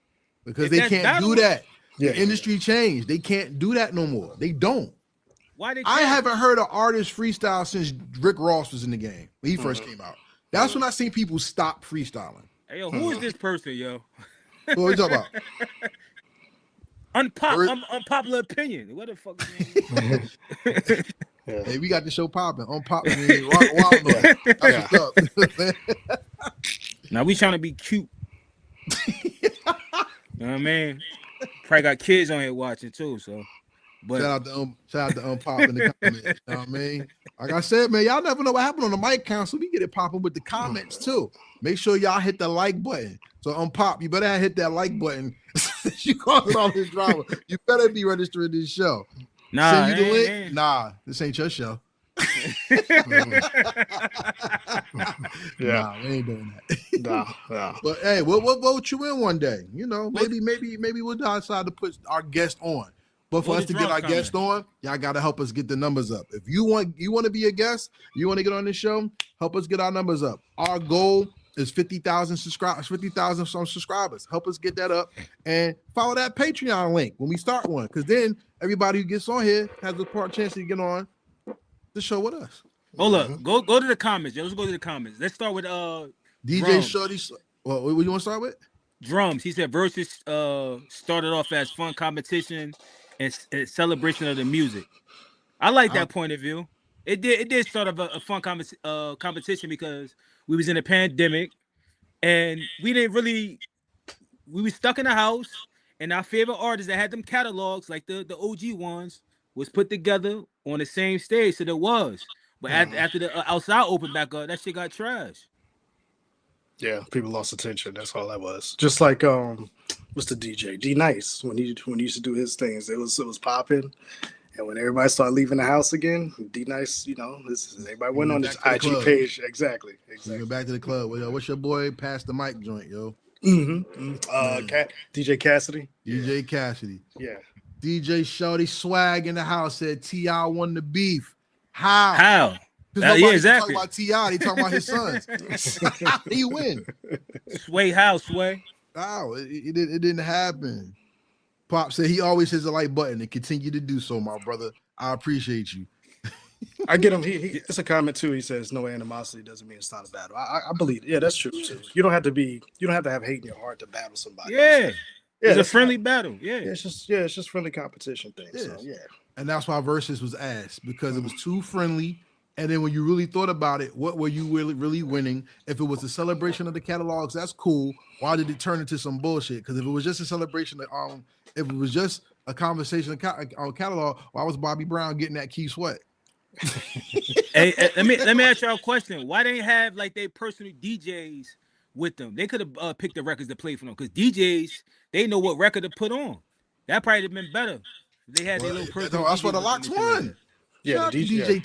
Because they can't do that. The industry changed. They can't do that no more. They don't. Why they? I haven't heard an artist freestyle since Rick Ross was in the game when he first came out. That's when I seen people stop freestyling. Hey, yo, who is this person, yo? What are you talking about? Unpopular opinion. What the fuck? Hey, we got the show popping. Unpopular. That's what's up. Now we trying to be cute. You know what I mean? Probably got kids on here watching too. So, but shout out to Unpop in the comments. You know what I mean? Like I said, man, y'all never know what happened on the Mic Council. We get it popping with the comments too. Make sure y'all hit the like button. So Unpop, you better hit that like button. You causing all this drama. You better be registering this show. Nah, send you the link. Nah, this ain't your show. Nah, we ain't doing that. Nah. But hey, we'll vote you in one day. Maybe we'll decide to put our guest on. But for us to get our guest on, y'all gotta help us get the numbers up. If you want to be a guest, you want to get on this show, help us get our numbers up. Our goal is 50,000 subscribers, 50,000 some subscribers. Help us get that up and follow that Patreon link when we start one, because then everybody who gets on here has a chance to get on the show with us. Hold up, go to the comments. Yo, let's go to the comments. Let's start with DJ drums. Shorty. What you want to start with? Drums. He said versus started off as fun competition and celebration of the music. I like that point of view. It did start of a fun competition because we was in a pandemic and we were stuck in the house, and our favorite artists that had them catalogs, like the OG ones, was put together on the same stage. So there was. But after the outside opened back up, that shit got trashed. Yeah, people lost attention. That's all that was. Just like what's the DJ D Nice when he used to do his things, it was popping. And when everybody started leaving the house again, D Nice, everybody went on his IG page. Exactly. Went back to the club. Well, yo, what's your boy? Pass the mic joint, yo. DJ Cassidy. DJ Cassidy. Yeah. DJ Shorty Swag in the house said T.I. won the beef. How? Yeah, exactly. Talking about T.I. He talking about his sons. He win. Sway how, Sway? Wow, it didn't happen. Pop said he always hits the like button and continue to do so, my brother. I appreciate you. I get him. It's a comment too. He says no animosity doesn't mean it's not a battle. I believe it. Yeah, that's true too. You don't have to have hate in your heart to battle somebody. Yeah. It's a friendly battle. Yeah. It's just friendly competition thing. Yes. So yeah. And that's why Versus was asked, because it was too friendly. And then when you really thought about it, what were you really winning? If it was a celebration of the catalogs, that's cool. Why did it turn into some bullshit? Because if it was just a celebration of, if it was just a conversation on catalog, why was Bobby Brown getting that Key Sweat? Hey, let me ask y'all a question. Why they have like their personal DJs with them? They could have picked the records to play for them, because DJs, they know what record to put on. That probably have been better. They had their little personal. That's why the Locks won. Yeah, the DJ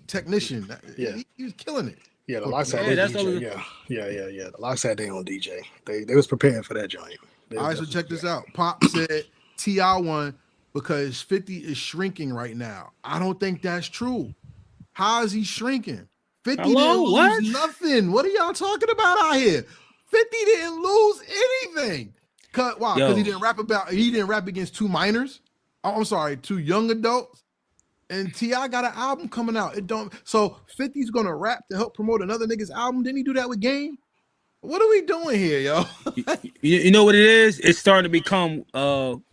technician. Yeah, he was killing it. Yeah, the Locks had their DJ. Yeah. The Locks had their own DJ. They was preparing for that joint. All right, so check this out. Pop said T.I. won because 50 is shrinking right now. I don't think that's true. How is he shrinking? 50 didn't lose nothing. What are y'all talking about out here? 50 didn't lose anything. Why? Because he didn't rap against two minors. Oh, I'm sorry, two young adults. And T.I. got an album coming out. So 50's gonna rap to help promote another nigga's album. Didn't he do that with Game? What are we doing here, yo? You know what it is? It's starting to become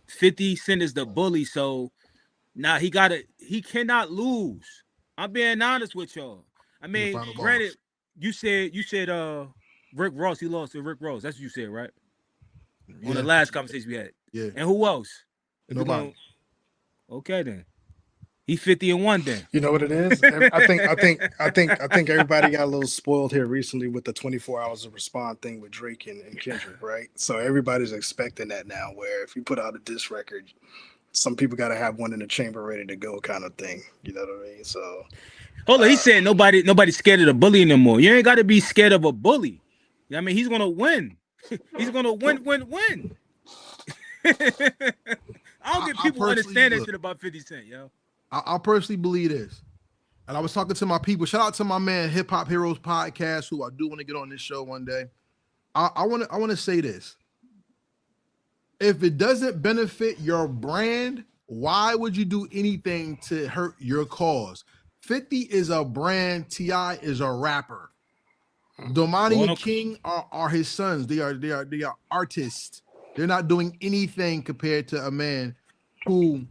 50 Cent is the bully. So now he cannot lose. I'm being honest with y'all. I mean, granted, you said Rick Ross, he lost to Rick Ross. That's what you said, right? Yeah. On the last conversation we had. Yeah. And who else? Nobody. Okay then. He 50-1 then. You know what it is? I think everybody got a little spoiled here recently with the 24 hours of respond thing with Drake and Kendrick, right? So everybody's expecting that now, where if you put out a diss record, some people got to have one in the chamber ready to go, kind of thing. You know what I mean? So hold on, he said nobody's scared of the bully anymore. You ain't got to be scared of a bully. I mean, he's gonna win. He's gonna win. I don't get people understand that shit about 50 Cent, yo. I personally believe this. And I was talking to my people. Shout out to my man Hip Hop Heroes Podcast, who I do want to get on this show one day. I want to say this. If it doesn't benefit your brand, why would you do anything to hurt your cause? 50 is a brand. T.I. is a rapper. Domani and King are his sons. They are artists. They're not doing anything compared to a man who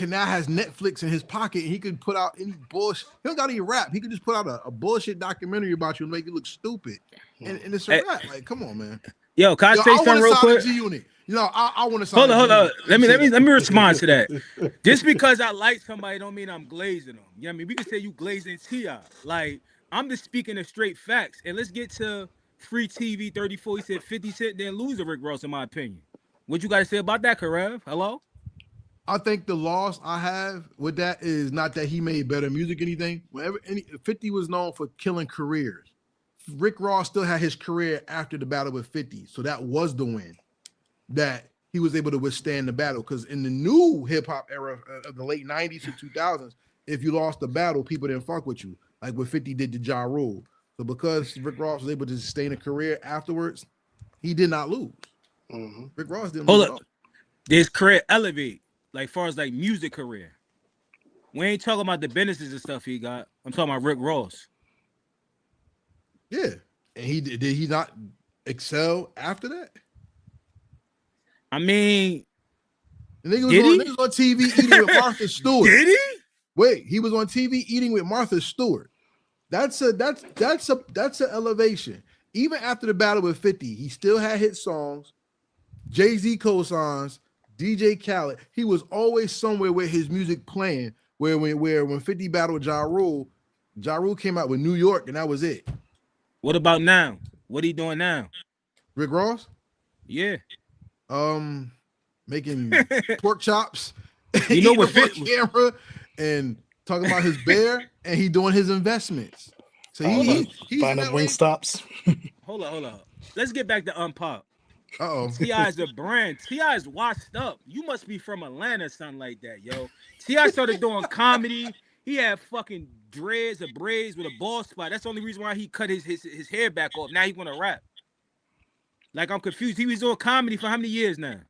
now has Netflix in his pocket, and he could put out any bullshit. He don't got any rap. He could just put out a bullshit documentary about you and make you look stupid. And it's a rap. Like, come on, man. Yo, can I say something real quick? I want to sign. Hold on. Let me respond to that. Just because I like somebody don't mean I'm glazing them. You know what I mean? We can say you glazing T.I. Like, I'm just speaking of straight facts. And let's get to Free TV 34. He said 50 Cent didn't lose to Rick Ross, in my opinion. What you got to say about that, Karev? Hello? I think the loss I have with that is not that he made better music or anything. 50 was known for killing careers. Rick Ross still had his career after the battle with 50. So that was the win, that he was able to withstand the battle. Because in the new hip-hop era of the late 90s to 2000s, if you lost the battle, people didn't fuck with you, like what 50 did to Ja Rule. So because Rick Ross was able to sustain a career afterwards, he did not lose. Mhm. Rick Ross didn't Hold lose at up. all. This career elevate, like far as like music career. We ain't talking about the businesses and stuff he got. I'm talking about Rick Ross. Yeah. And he did he not excel after that? I mean, The nigga did he? was on TV eating with Martha Stewart. Did he? Wait, he was on TV eating with Martha Stewart. That's an elevation. Even after the battle with 50, he still had hit songs, Jay-Z cosigns, DJ Khaled. He was always somewhere with his music playing. Where when 50 battled Ja Rule came out with New York, and that was it. What about now? What are he doing now? Rick Ross, Yeah. making pork chops, You know what on camera, and talking about his bear, and he doing his investments. So he's buying them wing stops. Hold on. Let's get back to Unpop. Uh-oh. T.I.'s a brand. T.I.'s washed up. You must be from Atlanta or something like that, yo. T.I. started doing comedy. He had fucking dreads or braids with a bald spot. That's the only reason why he cut his hair back off. Now he want to rap. Like, I'm confused. He was doing comedy for how many years now?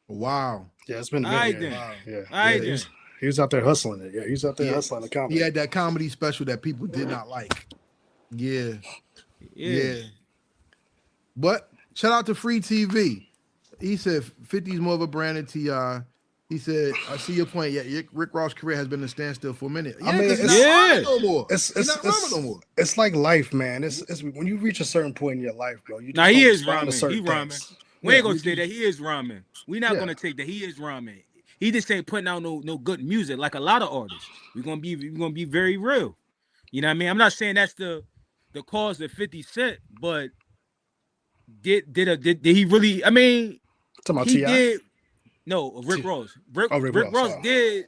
Wow. Yeah, it's been All right, good. then. Wow. Yeah. All right, Yeah, then. he was out there hustling it. Yeah, he was out there hustling the comedy. He had that comedy special that people did not like. Yeah. But shout out to Free TV. He said 50 is more of a brand than T.I. He said, I see your point. Yeah, Rick Ross' career has been a standstill for a minute. Yeah, I mean, it's not rhyming no more. It's not rhyming no more. It's like life, man. It's when you reach a certain point in your life, bro. You just Nah, he don't is respond to rhyming. certain He rhyming. things. We ain't gonna say that he is rhyming. We not Yeah. gonna take that he is rhyming. He just ain't putting out no good music like a lot of artists. We're gonna be very real. You know what I mean? I'm not saying that's the cause of 50 Cent, but did he really? I mean, Talking about he T.I.? did. No, Rick Ross. Rick Ross Oh. did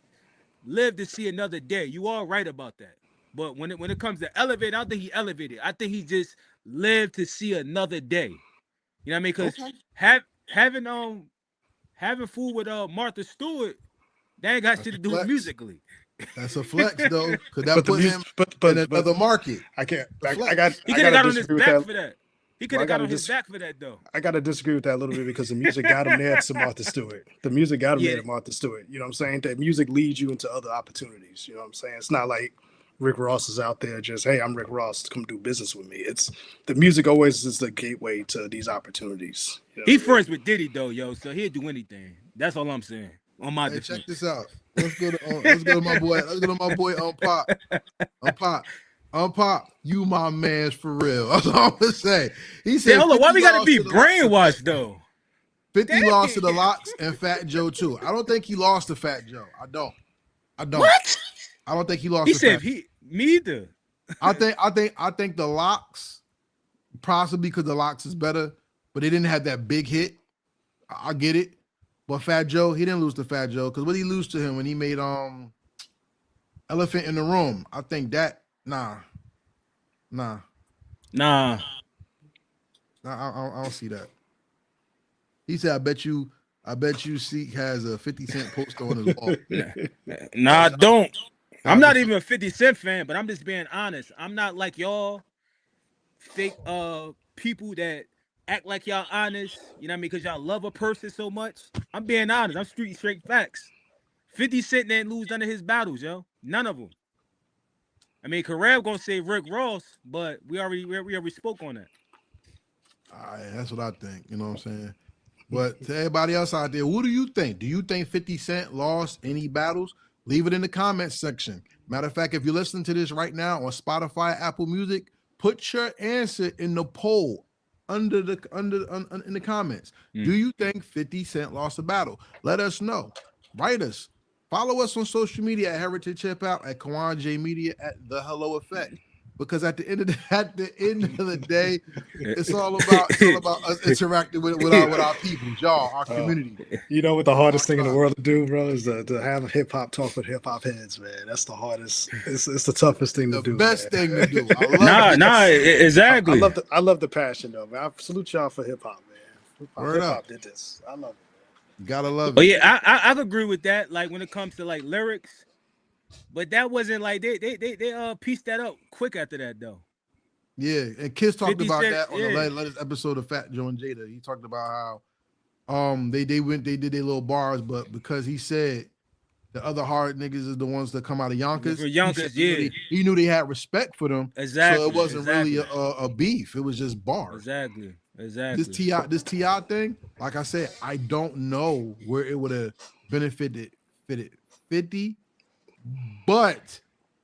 live to see another day. You are right about that. But when it comes to elevate, I don't think he elevated. I think he just lived to see another day. You know what I mean? Because having food with Martha Stewart, that ain't got shit to do with musically. That's a flex though, because that put him but in another market. I can't. The flex. He could have got on his back for that. He could have got on his dis- back for that though. I gotta disagree with that a little bit because the music got him there to Martha Stewart. The music got him there to Martha Stewart. You know what I'm saying? That music leads you into other opportunities. You know what I'm saying? It's not like Rick Ross is out there just, hey, I'm Rick Ross, come do business with me. It's the music always is the gateway to these opportunities. You know He friends with Diddy though, yo, so he'll do anything. That's all I'm saying. On my defense. Check this out. Let's go to my boy. Let's go to my boy Unpop. You my man's for real. That's all I'm gonna say. He said, hold on, why we gotta be brainwashed though? 50 lost to the Locks and Fat Joe too. I don't think he lost to Fat Joe. I don't. What? I don't think he lost. He to said Fat me either. I think the Locks, possibly because the Locks is better, but they didn't have that big hit. I get it. But Fat Joe, he didn't lose to Fat Joe because what did he lose to him when he made Elephant in the Room? I think that nah. Nah. I don't see that. He said, I bet you Seek has a 50 Cent poster on his wall. Nah, I don't. I'm not even a 50 Cent fan, but I'm just being honest. I'm not like y'all fake people that act like y'all honest, you know what I mean? Because y'all love a person so much. I'm being honest. I'm straight facts. 50 Cent didn't lose none of his battles, yo. None of them. I mean, Karev gonna say Rick Ross, but we already spoke on that. All right, that's what I think. You know what I'm saying? But to everybody else out there, what do you think? Do you think 50 Cent lost any battles? Leave it in the comments section. Matter of fact, if you're listening to this right now on Spotify, Apple Music, put your answer in the poll in the comments. Do you think 50 Cent lost a battle? Let us know. Write us. Follow us on social media at Heritage Hip Hop, at Kawon J Media, at The Hello Effect. Because at the end of the day, it's all about us interacting with our people, y'all, our community. You know what the hardest thing in the world to do, bro, is to have a hip hop talk with hip hop heads, man. That's the hardest. It's the toughest thing to do. The best thing to do. Exactly. I love the passion though, man. I salute y'all for hip hop, man. Hip hop did this. I love it. Man. Gotta love it. But yeah, I agree with that. Like when it comes to like lyrics. But that wasn't like they pieced that up quick after that though. Yeah, and Kiss talked 50 about Cent, that on the yeah. latest episode of Fat Joe and Jada. He talked about how they did their little bars, but because he said the other hard niggas is the ones that come out of Yonkers, For Yonkers, yeah. he knew they had respect for them. Exactly. So it wasn't really exactly. a beef. It was just bars. Exactly. This Exactly. Ti thing, like I said, I don't know where it would have benefited 50, but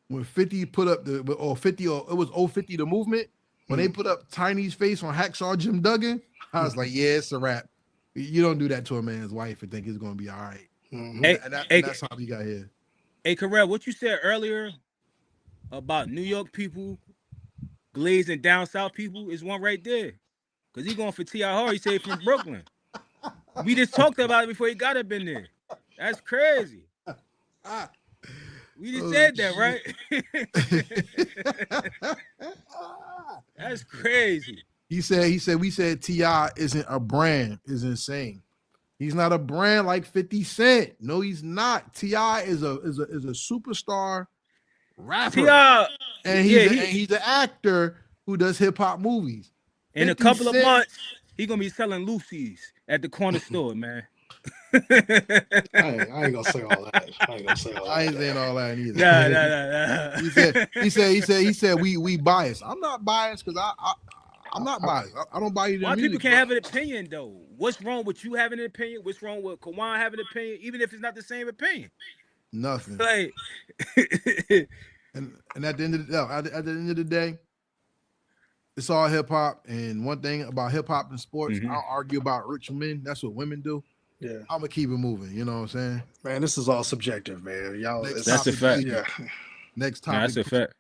when 50 put up it was 050 the movement, when they put up Tiny's face on Hacksaw Jim Duggan, I was like, yeah, it's a wrap. You don't do that to a man's wife and think it's gonna be all right. Hey, And that's how we got here. Hey, Karev, what you said earlier about New York people glazing down south people is one right there. Cause he going for T.I. Hard. He said from Brooklyn. We just talked about it before he got up in there. That's crazy. We just said that, right? That's crazy. He said we said T.I. isn't a brand, is insane. He's not a brand like 50 Cent. No, he's not. T.I. is a superstar rapper. T.I. and he's an actor who does hip hop movies. In a couple of months, he's gonna be selling Lucy's at the corner store, man. I ain't gonna say all that. I ain't saying all that either. Nah. He said we biased. I'm not biased because I'm not biased. I don't buy you. Why people can't have an opinion though? What's wrong with you having an opinion? What's wrong with Kawon having an opinion, even if it's not the same opinion? Nothing. Like, and at the end of the day, it's all hip hop. And one thing about hip hop and sports, I don't argue about rich men. That's what women do. Yeah, I'm gonna keep it moving. You know what I'm saying? Man, this is all subjective, man. Y'all, that's a fact. Yeah. Next topic. That's a fact.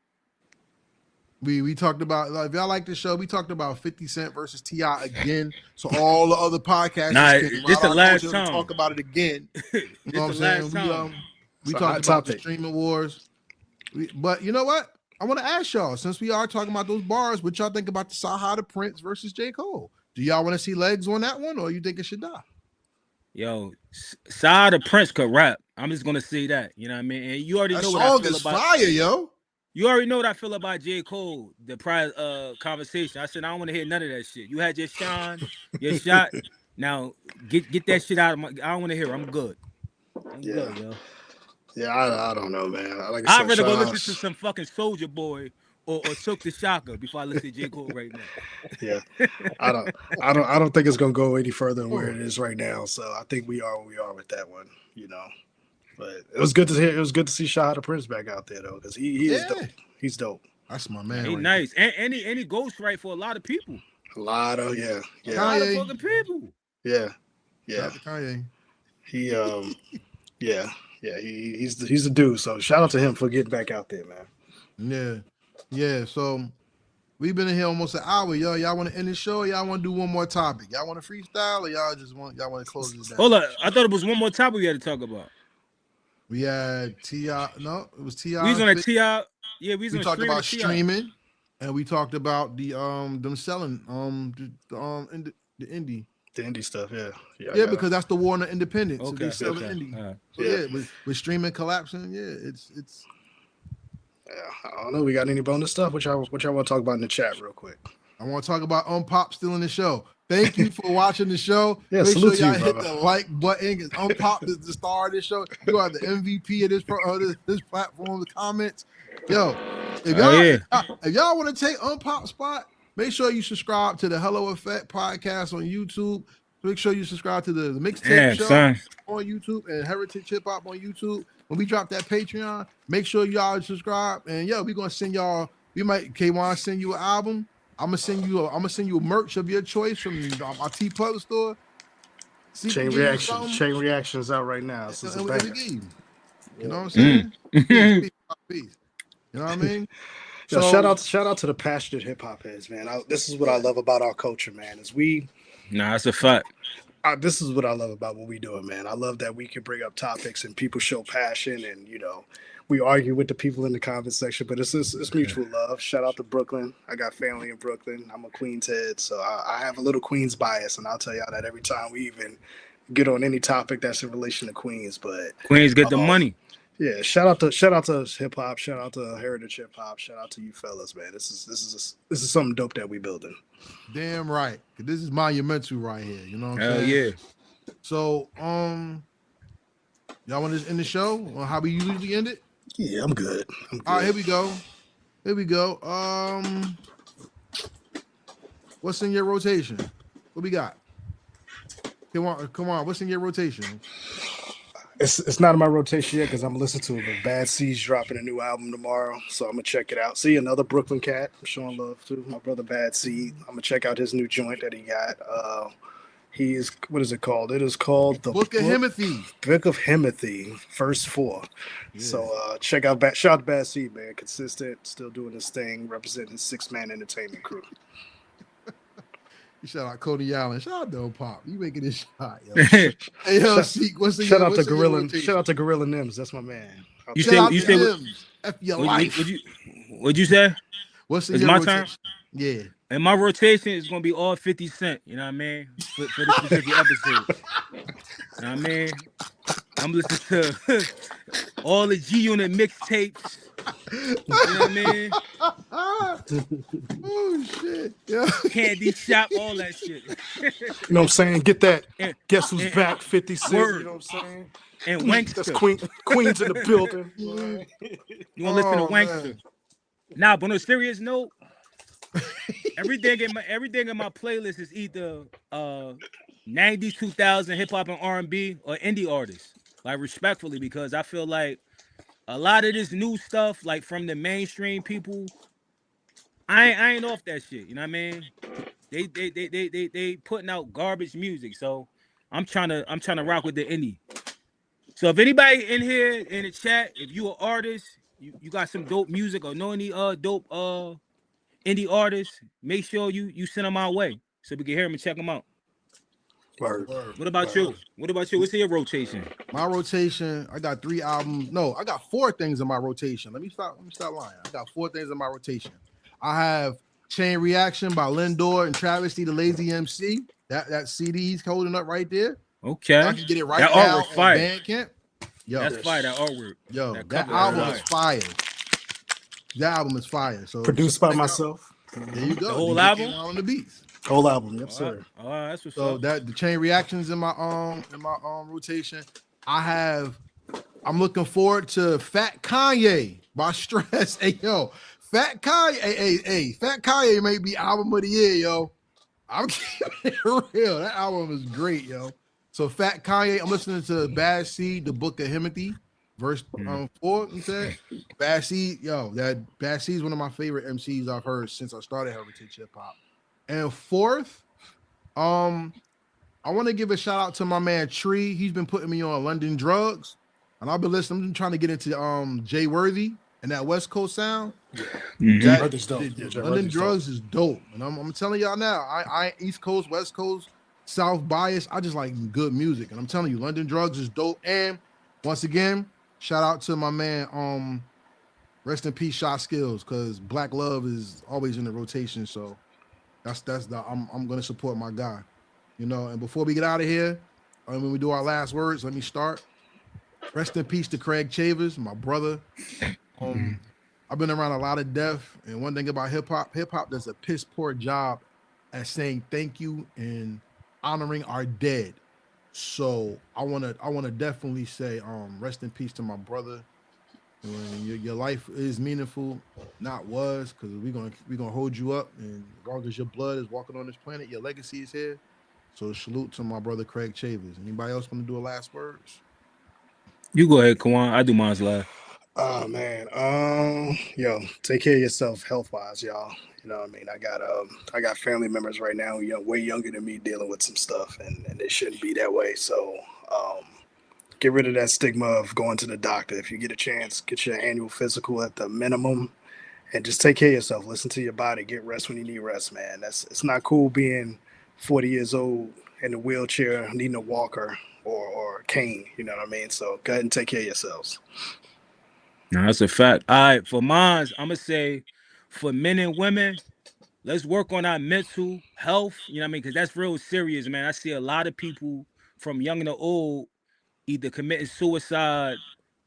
We talked about, like, if y'all like the show, we talked about 50 Cent versus T.I. again. So all the other podcasts, this the last time. Talk about it again. You know what I'm saying? We talked about the streaming wars. But you know what? I want to ask y'all, since we are talking about those bars, what y'all think about the Saha the Prince versus J. Cole? Do y'all want to see legs on that one, or you think it should die? Yo, Saha the Prince could rap. I'm just gonna say that. You know what I mean? And you already know what I feel about. Fire, yo. You already know what I feel about J. Cole, the prior conversation. I said I don't want to hear none of that shit. You had your shine, your shot. Now get that shit out of my. I don't want to hear it. I'm good. I'm good, yo. Yeah, I don't know, man. I'd rather go listen to some fucking Soulja Boy or Silk the Shocker before I listen to J. Cole right now. Yeah, I don't think it's gonna go any further than where it is right now. So I think we are where we are with that one. You know. But it was good to hear. It was good to see Shah the Prince back out there though, because he is dope. He's dope. That's my man. He's nice, and he ghostwrite for a lot of people. A lot of a lot of fucking people. Yeah. Kanye. He he's a dude. So shout out to him for getting back out there, man. Yeah. So we've been in here almost an hour, yo. Y'all want to end the show? Or y'all want to do one more topic? Y'all want to freestyle, or y'all want to close this down? Hold up, I thought it was one more topic we had to talk about. We had T.I. No, it was T.I. We was on a T.I. Yeah, we talked about streaming, and we talked about the them selling the indie. The indie stuff, yeah, because that's the war on the independence. Okay, so they selling indie. Right. So with streaming collapsing, it's. Yeah, I don't know. We got any bonus stuff? Which I want to talk about in the chat real quick. I want to talk about Unpop stealing the show. Thank you for watching the show. Yeah, make salute sure y'all you, hit brother. the like button. Because Unpop is the star of this show. You are the MVP of this platform. The comments, yo. If y'all want to take Unpop's spot, make sure you subscribe to the Hello Effect podcast on YouTube. Make sure you subscribe to the mixtape show on YouTube and Heritage Hip Hop on YouTube. When we drop that Patreon, make sure y'all subscribe. And we're gonna send y'all. We might Kawon send you an album. I'm gonna send you a merch of your choice from my T Plug store. Chain reactions out right now. So you know what I'm saying? Peace. You know what I mean? So shout out to the passionate hip hop heads, man. This is what I love about our culture, man. It's a fact. This is what I love about what we doing, man. I love that we can bring up topics and people show passion, and we argue with the people in the comment section, but it's mutual love. Shout out to Brooklyn. I got family in Brooklyn. I'm a Queens head, so I have a little Queens bias, and I'll tell y'all that every time we even get on any topic that's in relation to Queens. But Queens get the money. Yeah, shout out to hip hop, shout out to heritage hip hop, shout out to you fellas, man. This is something dope that we building. Damn right. 'Cause this is monumental right here. You know what I'm Hell saying? yeah. So, y'all want to end the show or how we usually end it? Yeah, I'm good. I'm All right, here good. we go. Here we go. What's in your rotation? What we got? Come on. What's in your rotation? It's not in my rotation yet because I'm listening to it. But Bad Seeds dropping a new album tomorrow, so I'm gonna check it out. See, another Brooklyn cat. I'm showing love to my brother Bad Seed. I'm gonna check out his new joint that he got. He is, what is it called? It is called the Book of Himothy. Book of Himothy, Verse 4. Yeah. So check out shout out to Bad Seed, man. Consistent, still doing his thing, representing his 6-man entertainment crew. You shout out Cody Allen. Shout out Del Pop. You making this shot, yo. Hey, yo, Seek, what's in Shout your, out to what's in your Gorilla. rotation? Shout out to Gorilla Nims. That's my man. You Shout say out you to say Nims. F your life. what'd you say? What's in It's your my rotation? turn. Yeah. And my rotation is gonna be all 50 Cent, you know what I mean? For this specific episode. You know what I mean? I'm listening to all the G Unit mixtapes. You know what I mean? Oh shit. Yeah. Candy Shop, all that shit. You know what I'm saying? Get that. And, Guess who's and- back? 50 Cent. Word. You know what I'm saying? and That's Wankster. Queens in the building. You wanna listen to Oh, Wankster? man. Nah, but on a serious note, everything in my playlist is either 90s, 2000 hip hop and R&B or indie artists. Like respectfully, because I feel like a lot of this new stuff, like from the mainstream people, I ain't off that shit. You know what I mean? They putting out garbage music. So I'm trying to rock with the indie. So if anybody in here in the chat, if you an artist, you got some dope music or know any dope indie artists, make sure you send them our way so we can hear them and check them out. Word. What about you? What about you? What's in your rotation? My rotation, I got 3 albums. No, I got 4 things in my rotation. Let me stop lying. I got 4 things in my rotation. I have Chain Reaction by Lindor and Travesty the Lazy MC. That CD he's holding up right there. Okay. I can get it right That now artwork on fire. Bandcamp. Yo, That's fire. That artwork. yo, that that cover album is is fire. That album is fire. So Produced by myself. there you go. The whole DJ album? Kawon on the beats. Whole album. Yes, sir. All right, that's what's So up. that the Chain Reactions in my rotation. I'm looking forward to Fat Kanye by Stress. Hey yo, Fat Kanye. Hey, Fat Kanye may be album of the year, yo. I'm keeping it real. That album is great, yo. So Fat Kanye, I'm listening to Bad Seed, the Book of Himothy, verse 4. You said Bad Seed, yo. That Bad Seed is one of my favorite MCs I've heard since I started Heritage Hip Hop. And 4th, I want to give a shout out to my man Tree. He's been putting me on London Drugs, and I've been listening. I'm trying to get into Jay Worthy and that West Coast sound. That, Worthy's dope. London Drugs is dope, and I'm telling y'all now. I East Coast, West Coast, South bias. I just like good music, and I'm telling you, London Drugs is dope. And once again, shout out to my man. Rest in peace, Shot Skills, because Black Love is always in the rotation. So that's the I'm gonna support my guy. You know, and before we get out of here, when we do our last words, let me start. Rest in peace to Craig Chavez, my brother. I've been around a lot of death, and one thing about hip hop does a piss poor job at saying thank you and honoring our dead. So I wanna definitely say rest in peace to my brother. When your life is meaningful, not was, because we're gonna hold you up, and as long as your blood is walking on this planet, your legacy is here. So salute to my brother Craig Chavez. Anybody else want to do a last words? You go ahead, Kawon. I do mine's last. Oh man. Yo, take care of yourself health wise, y'all. You know what I mean? I got family members right now, way younger than me dealing with some stuff, and it shouldn't be that way. So get rid of that stigma of going to the doctor. If you get a chance, get your annual physical at the minimum, and just take care of yourself. Listen to your body. Get rest when you need rest, man. It's not cool being 40 years old in a wheelchair, needing a walker or a cane. You know what I mean? So go ahead and take care of yourselves. No, that's a fact. All right, for mine, I'm gonna say for men and women, let's work on our mental health. You know what I mean? Because that's real serious, man. I see a lot of people from young to old either committing suicide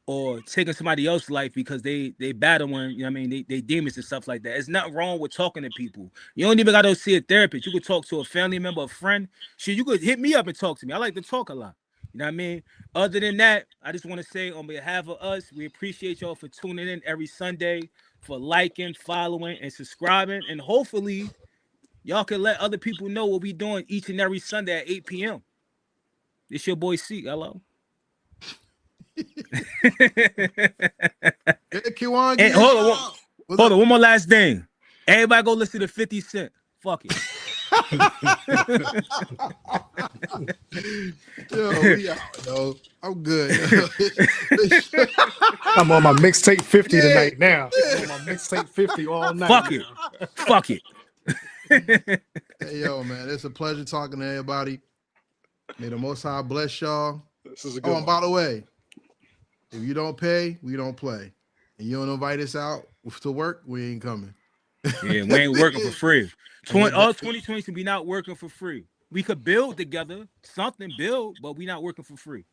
or taking somebody else's life because they battling, you know what I mean, they demons and stuff like that. There's nothing wrong with talking to people. You don't even gotta see a therapist. You could talk to a family member, a friend. Shit, you could hit me up and talk to me. I like to talk a lot. You know what I mean? Other than that, I just want to say on behalf of us, we appreciate y'all for tuning in every Sunday, for liking, following, and subscribing. And hopefully y'all can let other people know what we doing each and every Sunday at 8 p.m. It's your boy C. Hello. Kawon, Hey, hold on, one more last thing. Everybody go listen to 50 Cent. Fuck it. Yo, we out, yo. I'm good. I'm on my mixtape 50 tonight now. I'm on my mixtape 50 all night. Fuck it. Fuck it. Hey, yo, man, it's a pleasure talking to everybody. May the Most High bless y'all. This is a good Oh, one. and by the way, if you don't pay, we don't play. And you don't invite us out to work, we ain't coming. Yeah, we ain't working for free. All 2020 should be not working for free. We could build together, build, but we not working for free.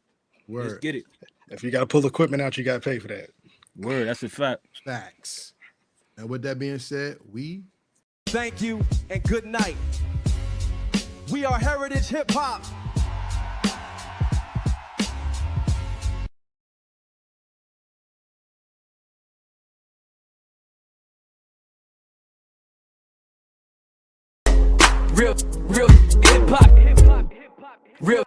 Word. Let's get it. If you got to pull equipment out, you got to pay for that. Word, that's a fact. Facts. And with that being said, we thank you and good night. We are Heritage Hip Hop. Real hip hop. Real